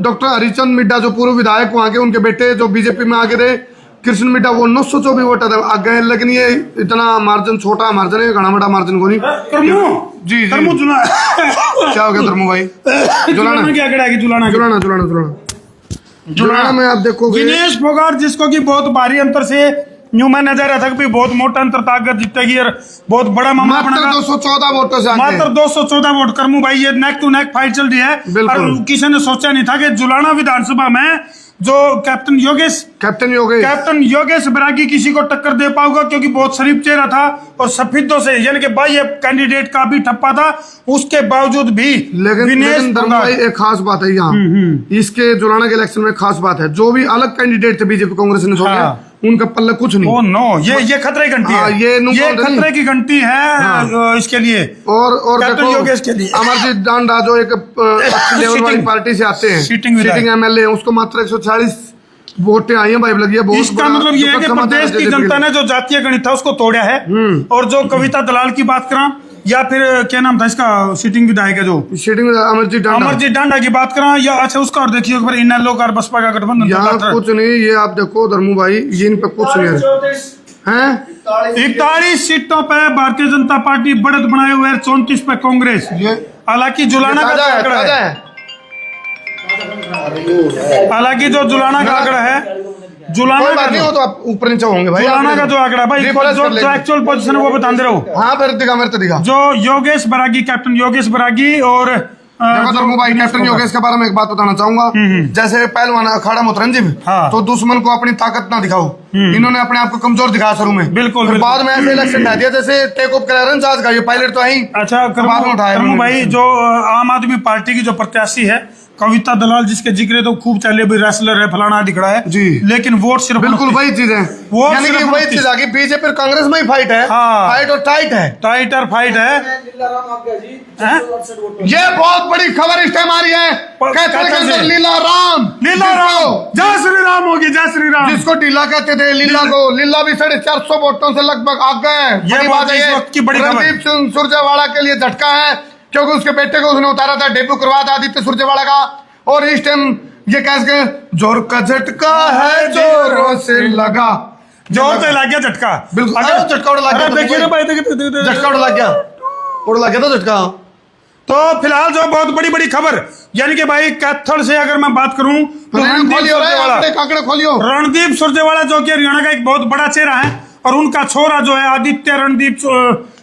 डॉक्टर हरिचंद मिड्डा जो पूर्व विधायक वहां के, उनके बेटे जो बीजेपी में आगे थे, कृष्ण मिड्डा, वो 924 वोट आगे हैं। लेकिन ये इतना मार्जिन, छोटा मार्जिन है, घना बड़ा मार्जिन को नहीं। जी क्या हो गया धर्मू भाई? जुलाना में आप देखो दिनेश फोगाट, जिसको की बहुत भारी अंतर से न्यू मैं नजर रहा था कि बहुत मोटा अंतर ताकत जीतेगी और बहुत बड़ा मामला बनेगा। 214 वोटों से मात्र 214 वोट। करमू भाई, ये नेक टू नेक फाइट चल रही है और किसी ने सोचा नहीं था कि जुलाना विधानसभा में जो कैप्टन योगेश बैरागी किसी को टक्कर दे पाऊंगा, क्योंकि बहुत शरीफ चेहरा था और सफेदों से, यानी कि भाई ये कैंडिडेट का भी ठप्पा था, उसके बावजूद भी। लेकिन भाई एक खास बात है यहाँ, इसके जुलाना के इलेक्शन में खास बात है, जो भी अलग कैंडिडेट थे बीजेपी कांग्रेस ने छोड़ा, उनका पल्ले कुछ नहीं। ओ नो, ये खतरे की घंटी है। ये खतरे की घंटी है इसके लिए और योगेश के लिए। अमरजीत डांडा जो एक अच्छी लेवल वाली पार्टी से आते हैं, सिटिंग एमएलए, उसको मात्र 140 वोटें आई हैं भाई लगी है। इसका मतलब ये है कि प्रदेश की जनता ने जो जातीय गणित था उसको तोड़ा है। और जो कविता दलाल की बात करा, या फिर क्या नाम था इसका सिटिंग विधायक है जो अमरजीत डांडा की बात करा, या अच्छा उसका और देखिए इन लोग और बसपा का गठबंधन। यहाँ कुछ नहीं, ये आप देखो धर्मू भाई, ये इन पे कुछ नहीं है। 41 सीटों पे भारतीय जनता पार्टी बढ़त बनाए हुए है, 34 पे कांग्रेस। हालांकि जुलाना का आंकड़ा है, हालांकि जो जुलाना का आंकड़ा है, जुलाना का नहीं हो तो आप ऊपर नीचे होंगे भाई। जुलाना का जो आंकड़ा भाई, जो एक्चुअल पोजीशन है वो बता दे रहा हूँ। हाँ, फिर दिखा, मेरे तो दिखा। जो योगेश बैरागी, कैप्टन योगेश बैरागी और भाई कैप्टन योगेश के बारे में एक बात बताना चाहूंगा। जैसे पहलवान अखाड़ा मुतरंजिम, तो दुश्मन को अपनी ताकत ना दिखाओ, इन्होंने अपने आप को कमजोर दिखाया शुरू में। बिल्कुल, बाद में ऐसे इलेक्शन ढा दिया जैसे टेक ऑफ करा रहे जहाज का। ये पायलट तो है। अच्छा, भाई जो आम आदमी पार्टी की जो प्रत्याशी है कविता दलाल जिसके जिक्र तो खूब चले भाई रेसलर है फलाना दिख रहा है जी, लेकिन वोट सिर्फ बिल्कुल वही चीज है, यानी कि वही चीज आ गई बीजेपी और कांग्रेस में ही फाइट है। हाँ, फाइट और टाइट है, टाइटर फाइट है। ये बहुत बड़ी खबर इस टाइम आ रही है, लीला राम, जय श्री राम होगी, जय श्री राम, जिसको ढीला कहते थे लीला को, लीला भी 450 वोटों से लगभग आ गए। ये बात है, इस वक्त की बड़ी खबर। रणदीप सिंह सुरजेवाला के लिए झटका है, क्योंकि उसके बेटे को उसने उतारा था, डेब्यू करवाया था आदित्य सुरजेवाला का, और इस टाइम ये कैसे जोर का झटका है जोरों से लगा, जोर से लग गया झटका, बिल्कुल झटका उड़ लग गया, देखिए ना भाई, झटका उड़ लग गया, उड़ लग गया था झटका। तो फिलहाल जो बहुत बड़ी बड़ी खबर, यानी कि भाई कैथल से अगर मैं बात करूं तो रणदीप सुरजेवाला जो कि हरियाणा का एक बहुत बड़ा चेहरा है, और उनका छोरा जो है आदित्य रणदीप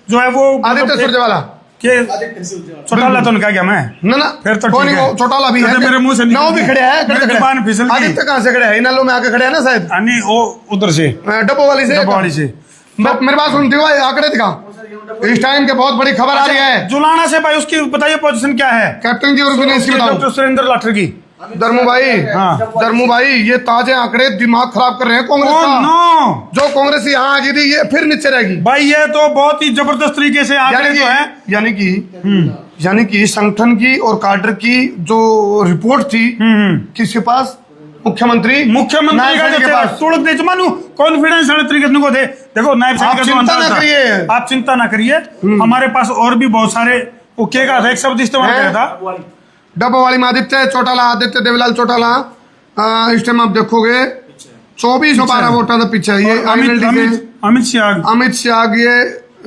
जो है वो आदित्य सुरजेवाला के चौटाला तो क्या मैं ना फिर तो ठीक है, चौटाला भी है, मेरे मुंह से नाव भी खड़े हैं, जुबान फिसल गई। आदित्य कहाँ से खड़े हैं? इनालो में आके खड़े हैं ना शायद, नहीं वो उधर से डब्बो वाली से। मेरे पास सुनती हो आंकड़े दिखा, इस टाइम के बहुत बड़ी खबर आ रही है जुलाना से भाई, उसकी बताइए पोजीशन क्या है कैप्टन जी, और डॉक्टर सुरेंद्र लाठर की। धर्मू भाई, हाँ धर्मू भाई, ये ताजे आंकड़े दिमाग खराब कर रहे हैं कांग्रेस का। नो, जो कांग्रेस यहाँ आ गई थी ये फिर नीचे रहेगी भाई, ये तो बहुत ही जबरदस्त तरीके से आंकड़े जो है, यानी कि संगठन की और cadre की जो रिपोर्ट थी किसके पास, मुख्यमंत्री का कॉन्फिडेंस तरीके को दे। देखो नायब सैनिक आप चिंता ना करिए, हमारे पास और भी बहुत सारे ओके का एक शब्द इस्तेमाल किया था, डब्बा वाली में आदित्य चौटाला, आदित्य देवीलाल चौटाला, इस टाइम आप देखोगे 2412 वोटा था पीछे, ये अमित शाह, ये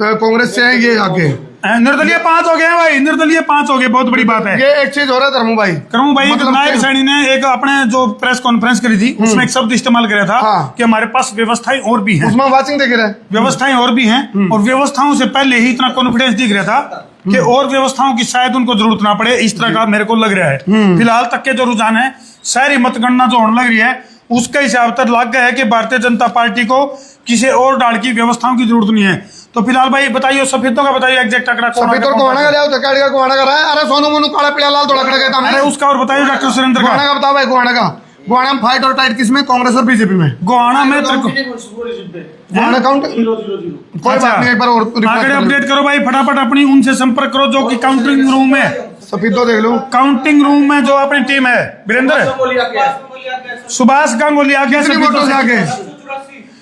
कांग्रेस से है, ये आगे निर्दलीय 5 हो गए भाई, निर्दलीय 5 हो गए, बहुत बड़ी बात है। ये एक चीज हो रहा है धर्मू भाई, मतलब नायब सैनी ने एक अपने जो प्रेस कॉन्फ्रेंस करी थी उसमें एक शब्द इस्तेमाल किया था, हाँ, कि हमारे पास व्यवस्थाएं और भी हैं, उसमें वाचिंग देख रहे हैं, व्यवस्थाएं और भी हैं, और व्यवस्थाओं से पहले ही इतना कॉन्फिडेंस दिख रहा था कि और व्यवस्थाओं की शायद उनको जरूरत ना पड़े, इस तरह का मेरे को लग रहा है। फिलहाल तक के जो रुझान है, शहरी मतगणना जो होने लग रही है, उसके हिसाब तक लग गया है कि भारतीय जनता पार्टी को किसी और डाल की व्यवस्थाओं की जरूरत नहीं है। तो फिलहाल भाई बताइए, सफेदों का बताइए एग्जैक्ट आंकड़ा कौन है? अरे सोनू मोनू काला पीला लाल थोड़ा खड़ा गया, अरे उसका और बताइए डॉक्टर सुरेंद्र का बताओ भाई। गोवाना में फाइट और टाइट किसमें, कांग्रेस और बीजेपी में? गोवाना में गोवाना काउंट कोई बात नहीं, एक बार और आंकड़े अपडेट करो भाई फटाफट, अपनी उनसे संपर्क करो जो कि काउंटिंग रूम में, सफेदो देख लो, काउंटिंग रूम में जो अपनी टीम है, वीरेंद्र सुभाष गांगुली आगे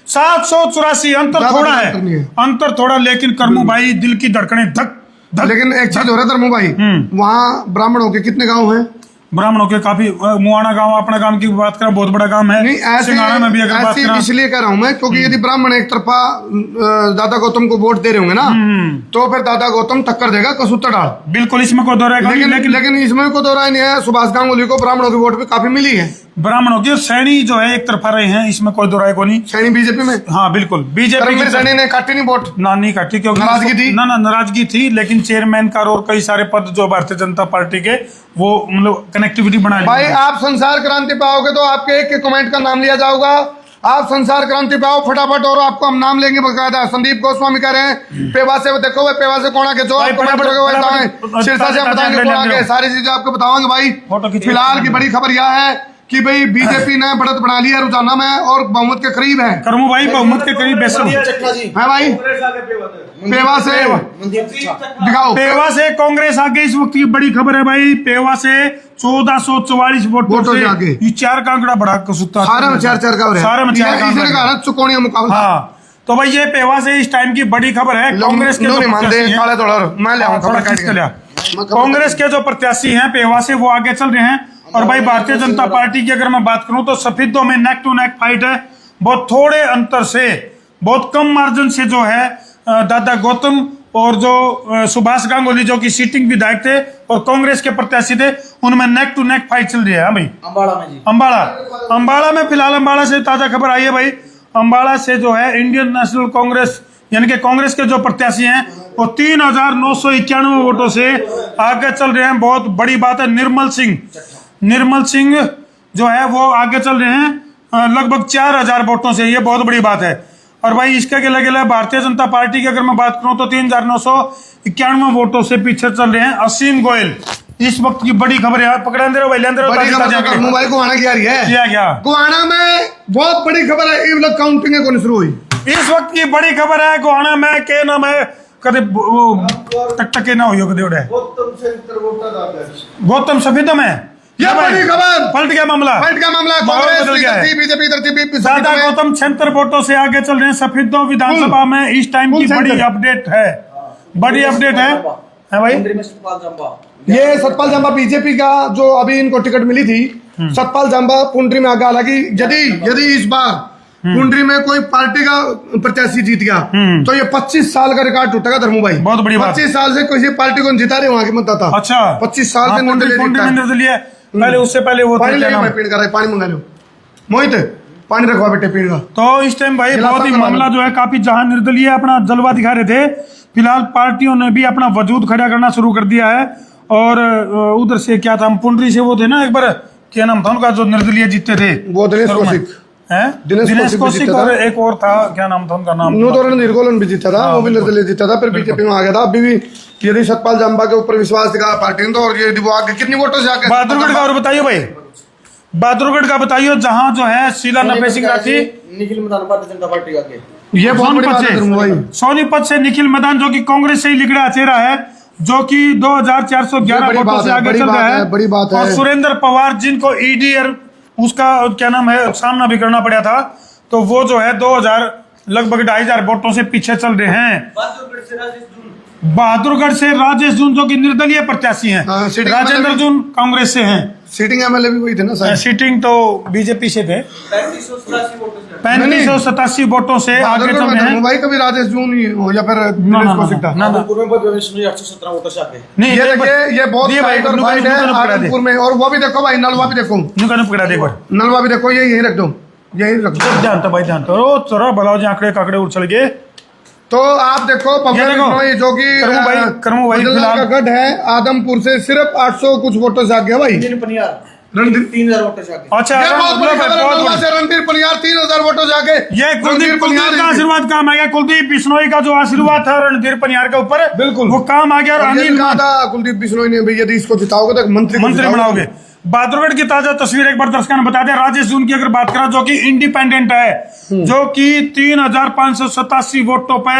784, अंतर थोड़ा है, अंतर थोड़ा, लेकिन करमू भाई दिल की धड़कनें धक धक। लेकिन एक चीज हो रहा है धर्मू भाई, वहाँ ब्राह्मणों के कितने गांव हैं? ब्राह्मणों के काफी, मुआना गांव, अपना गांव की बात करें बहुत बड़ा गांव है, सिंघाड़ा में भी अगर बात करें, इसलिए कह रहा हूं मैं, क्योंकि यदि ब्राह्मण एक तरफा दादा गौतम को वोट दे रहे होंगे ना, तो फिर दादा गौतम टक्कर देगा कसूता डाल, बिल्कुल, इसमें कोई दो राय नहीं, लेकिन इसमें कोई दो राय नहीं है। सुभाष गांगुली को ब्राह्मणों की वोट भी काफी मिली है, ब्राह्मणों की, सैनी जो है एक तरफा रहे हैं, इसमें कोई दो राय को नहीं। सैनी बीजेपी में, हाँ बिल्कुल, बीजेपी सैनी ने काटी नहीं वोट, नहीं काटी, क्योंकि नाराजगी थी, नाराजगी थी, लेकिन चेयरमैन का और कई सारे पद जो भारतीय जनता पार्टी के, वो मतलब कनेक्टिविटी बना भाई। आप संसार क्रांति पाओगे तो आपके एक कमेंट का नाम लिया जाऊंगा, आप संसार क्रांति पाओ फटाफट, और आपको हम नाम लेंगे बकायदा। संदीप गोस्वामी कह रहे हैं पेवा से, देखो भाई पेवा से कौन आगे, जो आप कमेंट करोगे वो बताएं, सिरसा से बताएंगे कौन आगे, सारी चीजें आपको बतावांगे भाई। फिलहाल की बड़ी खबर यह है कि भाई बीजेपी ने बढ़त बना ली है रुझाना में, और बहुमत के करीब है, करमू भाई बहुमत के करीब है भाई। पेवा से दिखाओ, पेवा से कांग्रेस आगे, इस वक्त की बड़ी खबर है भाई, पेवा से 1444 वोटों से आगे, ये 4 का आंकड़ा बड़ा कसूता, सारे में 4 का हो रहा है, सारे में 4 चुकोनिया मुकाबला। हाँ तो भाई ये पेवा से इस टाइम की बड़ी खबर है, कांग्रेस के कांग्रेस के जो प्रत्याशी हैं पेवा से, वो आगे चल रहे हैं। और भाई भारतीय जनता पार्टी की अगर मैं बात करूं तो सफेदों में नेक टू नेक फाइट है, बहुत थोड़े अंतर से, बहुत कम मार्जिन से जो है दादा गौतम और जो सुभाष गांगुली जो कि सीटिंग विधायक थे और कांग्रेस के प्रत्याशी थे, उनमें नेक टू नेक फाइट चल रही है। भाई अम्बाड़ा में फिलहाल अम्बाड़ा से ताजा खबर आई है भाई, अम्बाड़ा से जो है इंडियन नेशनल कांग्रेस यानी कि कांग्रेस के जो प्रत्याशी हैं वो 3991 वोटों से आगे चल रहे हैं। बहुत बड़ी बात है। निर्मल सिंह जो है वो आगे चल रहे हैं लगभग 4000 वोटों से, ये बहुत बड़ी बात है। और भाई इसके अगले भारतीय जनता पार्टी की अगर मैं बात करूं तो 3991 वोटों से पीछे चल रहे हैं असीम गोयल। इस वक्त की बड़ी खबर है, पकड़ा दे रहे भाई, लेंदे बड़ी खबर मोबाइल को आना की आ रही है क्या गोहाना में बहुत बड़ी खबर है, ये लोग काउंटिंग कौन शुरू हुई। इस वक्त की बड़ी खबर है गोहाना में, के नाम है कदे वो टकटके ना हुई कदे उड़े गौतम सफेदम है, ये बड़ी खबर, पलट गया मामला, कांग्रेस बीजेपी तरतीब दादा गौतम 76 वोटों से आगे चल रहे हैं सफेदों विधानसभा में, इस टाइम की बड़ी अपडेट है, बड़ी अपडेट है भाई। ये सतपाल जंबा बीजेपी का जो अभी इनको टिकट मिली थी, सतपाल जंबा पुंडरी में आगे, हालांकि यदि इस बार पुंडरी में कोई पार्टी का प्रत्याशी जीत गया तो ये 25 साल का रिकॉर्ड टूटेगा धर्मू भाई, बहुत बड़ी बात। 25 साल से किसी पार्टी को जिता रहे वहां की मतदाता। अच्छा 25 साल से निर्दलीय, पहले उससे पहले वो पानी मंगा लो मोहित, पानी रखवा बेटे पीण का। तो इस टाइम भाई बहुत ही मामला जो है काफी, जहां निर्दलीय अपना जलवा दिखा रहे थे, फिलहाल पार्टियों ने भी अपना वजूद खड़ा करना शुरू कर दिया है। और उधर से क्या था, पुंडरी से वो थे ना एक बार, क्या नाम था उनका जो निर्दलीय जीते थे, वो दिनेश कौशिक, दिनेश कौशिक, और एक और था, क्या नाम था उनका नाम, निर्गोलन भी जीता था, वो भी निर्दलीय जीता था, फिर बीजेपी में आ गया था। अभी भी यदि सतपाल जंबा के ऊपर विश्वास दिखा पार्टी ने, तो और यदि वो आगे कितनी वोटों से आगे, बहादुरगढ़ का और बताइए भाई, बहादुरगढ़ का बताइए, जहां जो है शीला नफे सिंह राठी, निखिल मैदान भारतीय जनता पार्टी आगे, ये सोनीपत से निखिल मैदान जो कि कांग्रेस से ही लिगड़ा चेहरा है, जो कि 2411 वोटों से आगे चल रहा है, बड़ी बात है। और सुरेंद्र पवार जिनको ईडी उसका क्या नाम है सामना भी करना पड़ा था, तो वो जो है 2000 लगभग 2500 वोटों से पीछे चल रहे हैं। बहादुरगढ़ से राजेश जून जो कि निर्दलीय प्रत्याशी हैं, राजेंद्र जून कांग्रेस से हैं, सीटिंग एमएलए भी वही थे ना, सीटिंग तो बीजेपी से थे, 3587 वोटों से आगे चल रहे हैं। भाई कभी राजेश जून ही हो या फिर दिनेश कौशिक था, नहीं ये बहुत फाइट और फाइट है आदमपुर में। और वो भी देखो भाई, नलवा भी देखो, नलवा भी देखो, यही रख दो, यही रख दो, जानता भाई जानता, चोरा भला जो आंकड़े काकड़े उछल गए। तो आप देखो जो कि का गढ़ है, आदमपुर से सिर्फ 800 कुछ वोटों से आ गया भाई, रणधीर 3000 वोटों से आगे। अच्छा रणधीर पनियार 3000 वोटों से आगे, ये कुलदीप का आशीर्वाद काम आ गया, कुलदीप बिश्नोई का जो आशीर्वाद था रणधीर पनियार के ऊपर, बिल्कुल वो काम आ गया। और अनिल कहा था कुलदीप बिश्नोई ने, यदि इसको जिताओगे तो मंत्री बनाओगे। बहादुरगढ़ की ताजा तस्वीर एक बार दर्शकों ने बता दें, राजेश जून की अगर बात करें जो कि इंडिपेंडेंट है, जो कि 3587 वोटों पे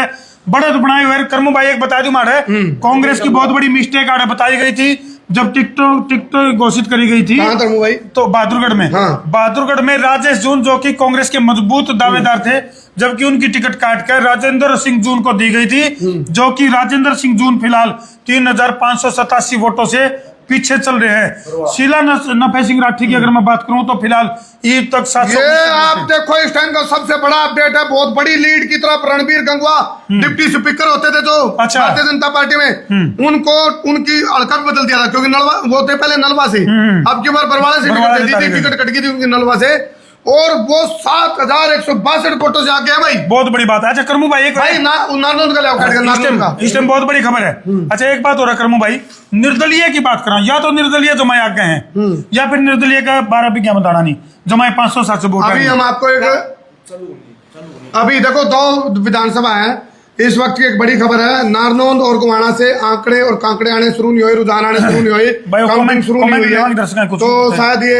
बढ़त बनाए हुए। कर्मू भाई एक बता दूं मारे, कांग्रेस की बहुत बड़ी मिस्टेक आड़े बताई गई थी जब टिकट घोषित करी गई थी, भाई तो बहादुरगढ़ में, बहादुरगढ़ में राजेश जून जो कि कांग्रेस के मजबूत दावेदार थे, जबकि उनकी टिकट काट कर राजेंद्र सिंह जून को दी गई थी, जो कि राजेंद्र सिंह जून फिलहाल 3587 वोटों से पीछे चल रहे हैं। शीला नफे सिंह राठी की अगर मैं बात करूं तो फिलहाल ईद तक 700। आप देखो इस टाइम का सबसे बड़ा अपडेट है, बहुत बड़ी लीड की तरफ रणबीर गंगवा डिप्टी स्पीकर होते थे जो भारतीय जनता पार्टी में, उनको उनकी हड़कत बदल दिया था, क्योंकि नलवा वो थे पहले नलवा से, अब की बार बरवाड़ा से टिकट कट गई थी उनकी नलवा से, और वो 7162 वोटों से आगे है भाई, बहुत बड़ी बात है। अच्छा कर्मू भाई एक भाई नारनौंद का इस टाइम बहुत बड़ी खबर है। अच्छा एक बात हो रहा है कर्मू भाई, निर्दलीय की बात करा, या तो निर्दलीय जमाए आगे हैं, या फिर निर्दलीय का 12 भी क्या बताना नहीं, जमाए 500-700 वोट। अभी हम आपको अभी देखो 2 विधानसभा है इस वक्त की, एक बड़ी खबर है, नारनौंद और गोहाना से आंकड़े और कांकड़े आने शुरू नहीं हुए, रुझान आने शुरू नहीं हुए, काउंटिंग शुरू नहीं हुई है, तो शायद ये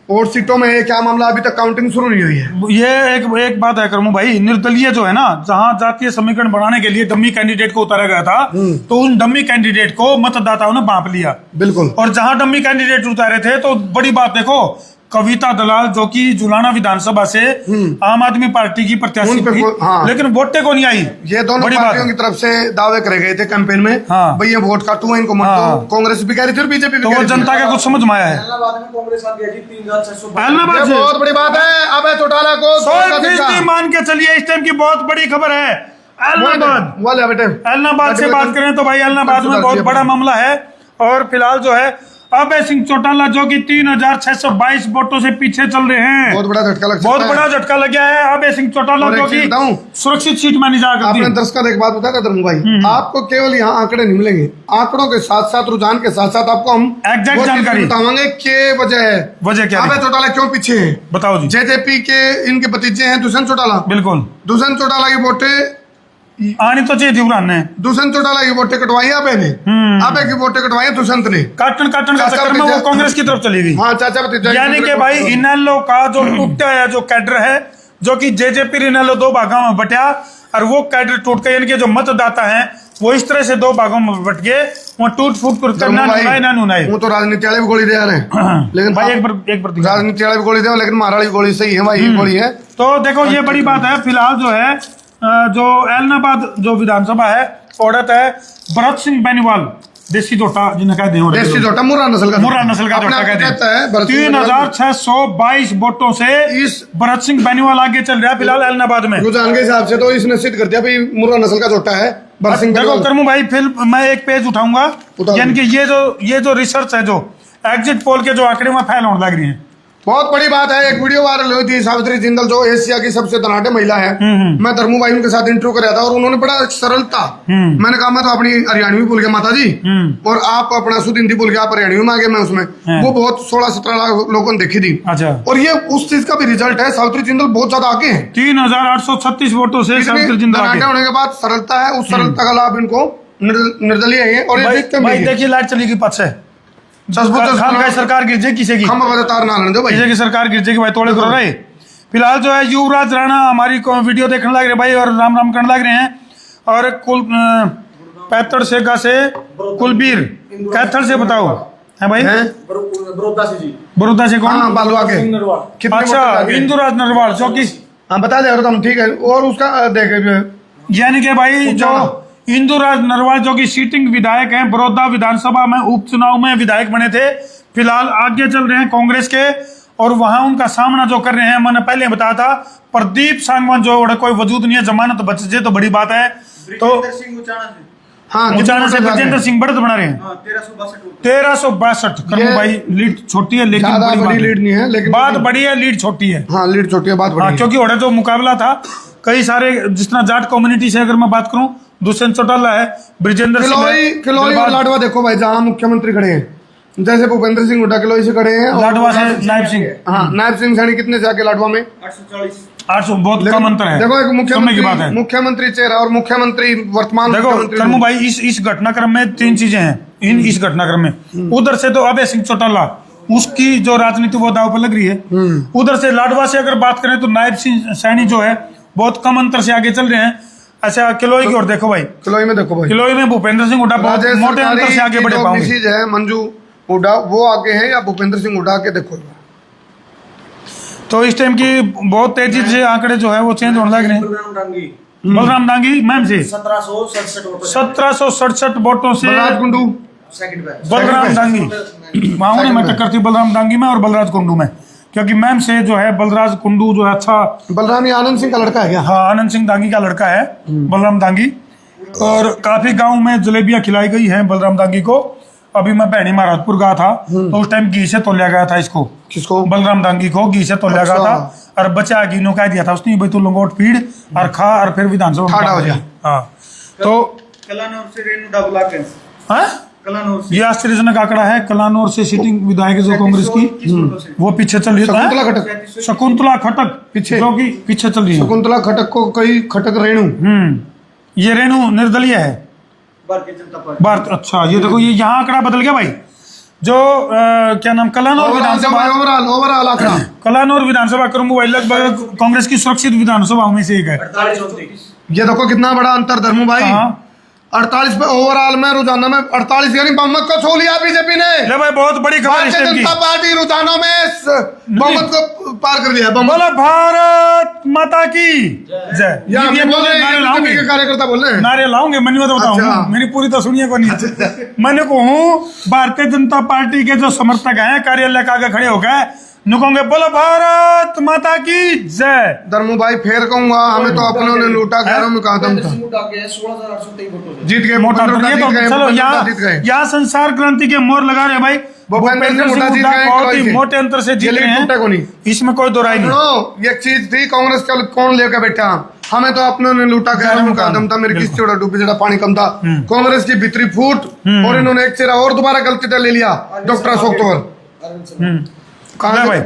और सीटों में क्या मामला, अभी तक काउंटिंग शुरू नहीं हुई है। ये एक बात है करमू भाई, निर्दलीय जो है ना, जहां जातीय समीकरण बढ़ाने के लिए डम्मी कैंडिडेट को उतारा गया था, तो उन डम्मी कैंडिडेट को मतदाताओं ने बांप लिया, बिल्कुल। और जहां डम्मी कैंडिडेट उतारे थे, तो बड़ी बात देखो, कविता दलाल जो कि जुलाना विधानसभा से आम आदमी पार्टी की प्रत्याशी थी, लेकिन वोटे को नहीं आई। ये दोनों पार्टियों की तरफ से दावे करे गए थे कैंपेन में, भाई ये वोट काटूंगा इनको मत दो, कांग्रेस भी कह रही थी और बीजेपी भी, तो वो जनता के कुछ समझ में आया है। बहुत बड़ी बात है। अब चौटाला को 100% मान के चलिए, इस टाइम की बहुत बड़ी खबर है। एलनाबाद से बात करें तो भाई एलनाबाद में बहुत बड़ा मामला है, और फिलहाल जो है अभय सिंह चौटाला जो कि 3622 वोटों से पीछे चल रहे हैं, बहुत बड़ा झटका लग गया है। अभय सिंह चौटाला जो कि सुरक्षित सीट मानी जा करती है। दर्शकों एक बात बताया धर्म भाई, आपको केवल यहाँ आंकड़े नहीं मिलेंगे, आंकड़ों के साथ साथ रुझान के साथ साथ आपको हम एग्जैक्ट जानकारी बतावांगे के वजह क्या, अभय चौटाला क्यों पीछे है, बताओ जी। जेजेपी के इनके भतीजे हैं दुष्यंत चौटाला, बिल्कुल, दुष्यंत चौटाला की वोटें आनी तो चाहिए युवराज ने। दुष्यंत चौटाला की वोटें कटवाई आपे ने, आपे की वोटें कटवाई दुष्यंत ने। काटन का चक्कर में वो कांग्रेस की तरफ चली गई। हाँ चाचा भतीजा, यानी कि भाई इनेलो का जो टूटा है जो कैडर है, जो कि जेजेपी इनेलो दो भागों में बटा, और वो कैडर टूट के, यानी कि जो मतदाता है वो इस तरह से दो भागों में बट गए, वो टूट फूट कर ना नुनाए। वो तो राजनीति वाले भी गोली दे रहे हैं, लेकिन भाई एक बार राजनीति वाले भी गोली दे, लेकिन महाराणी गोली सही है भाई, ये गोली है। तो देखो ये बड़ी बात है। फिलहाल जो है जो एलनाबाद जो विधानसभा है, औरत है भरत सिंह बेनीवाल, देसी जोटा जिन्हें कहते हैं, देसी जोटा मुर्रा नस्ल का जोटा कहते हैं। 3622 वोटों से इस भरत सिंह बेनीवाल आगे चल रहा है फिलहाल एलनाबाद में। रुझान के हिसाब से तो इसने सिद्ध कर दिया भाई मुर्रा नस्ल का जोटा है भरत सिंह। देखो करमू भाई, फिर मैं एक पेज उठाऊंगा, यानी कि ये जो रिसर्च है, जो एग्जिट पोल के जो आंकड़े में फैल होने लग रही है, बहुत बड़ी बात है। एक वीडियो वायरल हुई थी, सावित्री जिंदल जो एशिया की सबसे धनाढ्य महिला है, मैं धर्मू भाई उनके साथ इंटरव्यू कर रहा था, और उन्होंने बड़ा सरलता, मैंने कहा मैं तो अपनी हरियाणवी भूल गया माता जी, और आप अपना शुद्ध हिंदी भूल गया, आप हरियाणवी में आ गए। मैं उसमें वो बहुत 16-17 लाख लोगों ने देखी थी। अच्छा। और ये उस चीज का भी रिजल्ट है, सावित्री जिंदल बहुत ज्यादा आगे है, 3836 वोटों से सावित्री जिंदल आगे होने के बाद सरलता है, उस सरलता का लाभ इनको निर्दलीय है। और भाई देखिए लाइट चली गई पछ से सरकार गिर जाएगी, किसी की किसी की सरकार गिर जाएगी भाई, तोड़े करो रहे। फिलहाल जो है युवराज राणा हमारी वीडियो देखने लग रहे भाई, और राम राम करने लग रहे हैं। और कुल पैतड़ सेगा से कुलबीर कैथल से बताओ है भाई, बड़ौदा से कौन? बालुआ के। अच्छा, इंदुराज नरवाल जो कि बता दे तुम, ठीक है। और उसका देखे, यानी कि भाई जो इंदुराज नरवाल जो कि सीटिंग विधायक हैं, बड़ौदा विधानसभा में उपचुनाव में विधायक बने थे, फिलहाल आगे चल रहे हैं कांग्रेस के, और वहां उनका सामना जो कर रहे हैं, मैंने पहले बताया था, प्रदीप सांगवान जो कोई वजूद नहीं है, जमानत बच जाए तो बड़ी बात है। तो हाँ, उचाना से ब्रजेंद्र सिंह बढ़त बना रहे हैं 1362। करमू भाई लीड छोटी है, लेकिन बड़ी लीड नहीं है, लेकिन बात बड़ी है, लीड छोटी है। हाँ लीड छोटी है, बात बड़ी है। क्योंकि जो मुकाबला था कई सारे, जिस तरह जाट कम्युनिटी से अगर मैं बात करूं, दुष्यंत चौटाला है, ब्रिजेंद्र किलोई और लाडवा देखो भाई, जहाँ मुख्यमंत्री खड़े हैं, जैसे भूपेंद्र सिंह हुड्डा किलोई से खड़े हैं, लाडवा से नायब सिंह, हाँ नायब सिंह सैनी कितने से आके लाडवा में 800 बहुत कम अंतर है। देखो एक मुख्यमंत्री चेहरा और मुख्यमंत्री वर्तमान देखो करमू भाई, इस घटनाक्रम में 3 चीजें हैं। इस घटनाक्रम में उधर से तो अभय सिंह चौटाला, उसकी जो राजनीति वो दाव पर लग रही है। उधर से लाडवा से अगर बात करें तो नायब सिंह सैनी जो है बहुत कम अंतर से आगे चल रहे हैं। अच्छा, किलोई की ओर देखो भाई, किलोई में भूपेंद्र सिंह हुड्डा बहुत मोटे अंतर से आगे बढ़े पाएंगे। मंजू हुड्डा वो आगे है या भूपेंद्र सिंह हुड्डा के देखो। तो इस टाइम की बहुत तेजी से आंकड़े जो है वो चेंज होने लग रहे हैं। बलराम डांगी मैम से 1767 वोटों से बलराम डांगी, वहां में टक्कर थी बलराम डांगी में और बलराज कुंडू में, क्योंकि मैम से जो है बलराज कुंडू जो है अच्छा, बलराम आनंद सिंह का लड़का है क्या? हाँ, आनंद सिंह दांगी का लड़का है बलराम दांगी। और काफी गांव में जलेबियां खिलाई गई हैं बलराम दांगी को। अभी मैं भैनी महाराजपुर गया था, तो उस टाइम घी से तोलिया गया था इसको, किसको? बलराम दांगी को घी से तोलिया गया था, और बचा घी नो कह दिया था उसने, भाई तू लंगोट पीड़ और खा, और फिर विधानसभा हो जा। हाँ, तो ये आश्चर्यजनक आंकड़ा है। कलानौर से सिटिंग विधायक जो कांग्रेस की, वो पीछे चल रही है। शकुंतला खटक पीछे, जो कि पीछे चल रही है। शकुंतला खटक को कई खटक रेणु, ये रेणु निर्दलीय है भारत। अच्छा, ये देखो, ये यहाँ आंकड़ा बदल गया भाई। जो क्या नाम, कलानौर विधानसभा, ओवरऑल आंकड़ा, कलानौर विधानसभा करमू भाई लगभग कांग्रेस की सुरक्षित विधानसभाओं में से एक है। ये देखो कितना बड़ा अंतर धर्मू भाई, 48 पे ओवरऑल में, रोजाना में 48, यानी बहुमत को छू लिया बीजेपी ने। ले भाई, बहुत बड़ी खबर है। भारतीय जनता पार्टी रोजाना में बहुमत को पार कर लिया। बोला भारत माता की जय। ये कार्यकर्ता बोल रहे हैं, नारे लाऊंगे, मैंने तो बताऊं, मेरी पूरी तो सुनिए को नहीं। मैंने को हूँ भारतीय जनता पार्टी के जो समर्थक हैं कार्यालय के आगे खड़े हो गए, नुकोंगे बोलो भारत माता की जय। धर्मू भाई फिर कहूंगा, हमें तो अपनों ने लूटा, घरों में कहा दम था, जीत गए मोटा। चलो यहाँ संसार क्रांति के मोहर लगा रहे भाई, भूपेंद्र सिंह हुड्डा बहुत ही मोटे अंतर से जीत रहे हैं, इसमें कोई दो राय नहीं। एक चीज थी, कांग्रेस का कौन लेकर बैठा, हमें तो अपनों ने लूटा, घरों में कहा दम था, मेरी किस चोड़ा डूबी जरा पानी कम था। कांग्रेस की भीतरी फूट, और इन्होंने एक चेहरा और दोबारा गलती ले लिया, डॉक्टर अशोक तंवर। भाई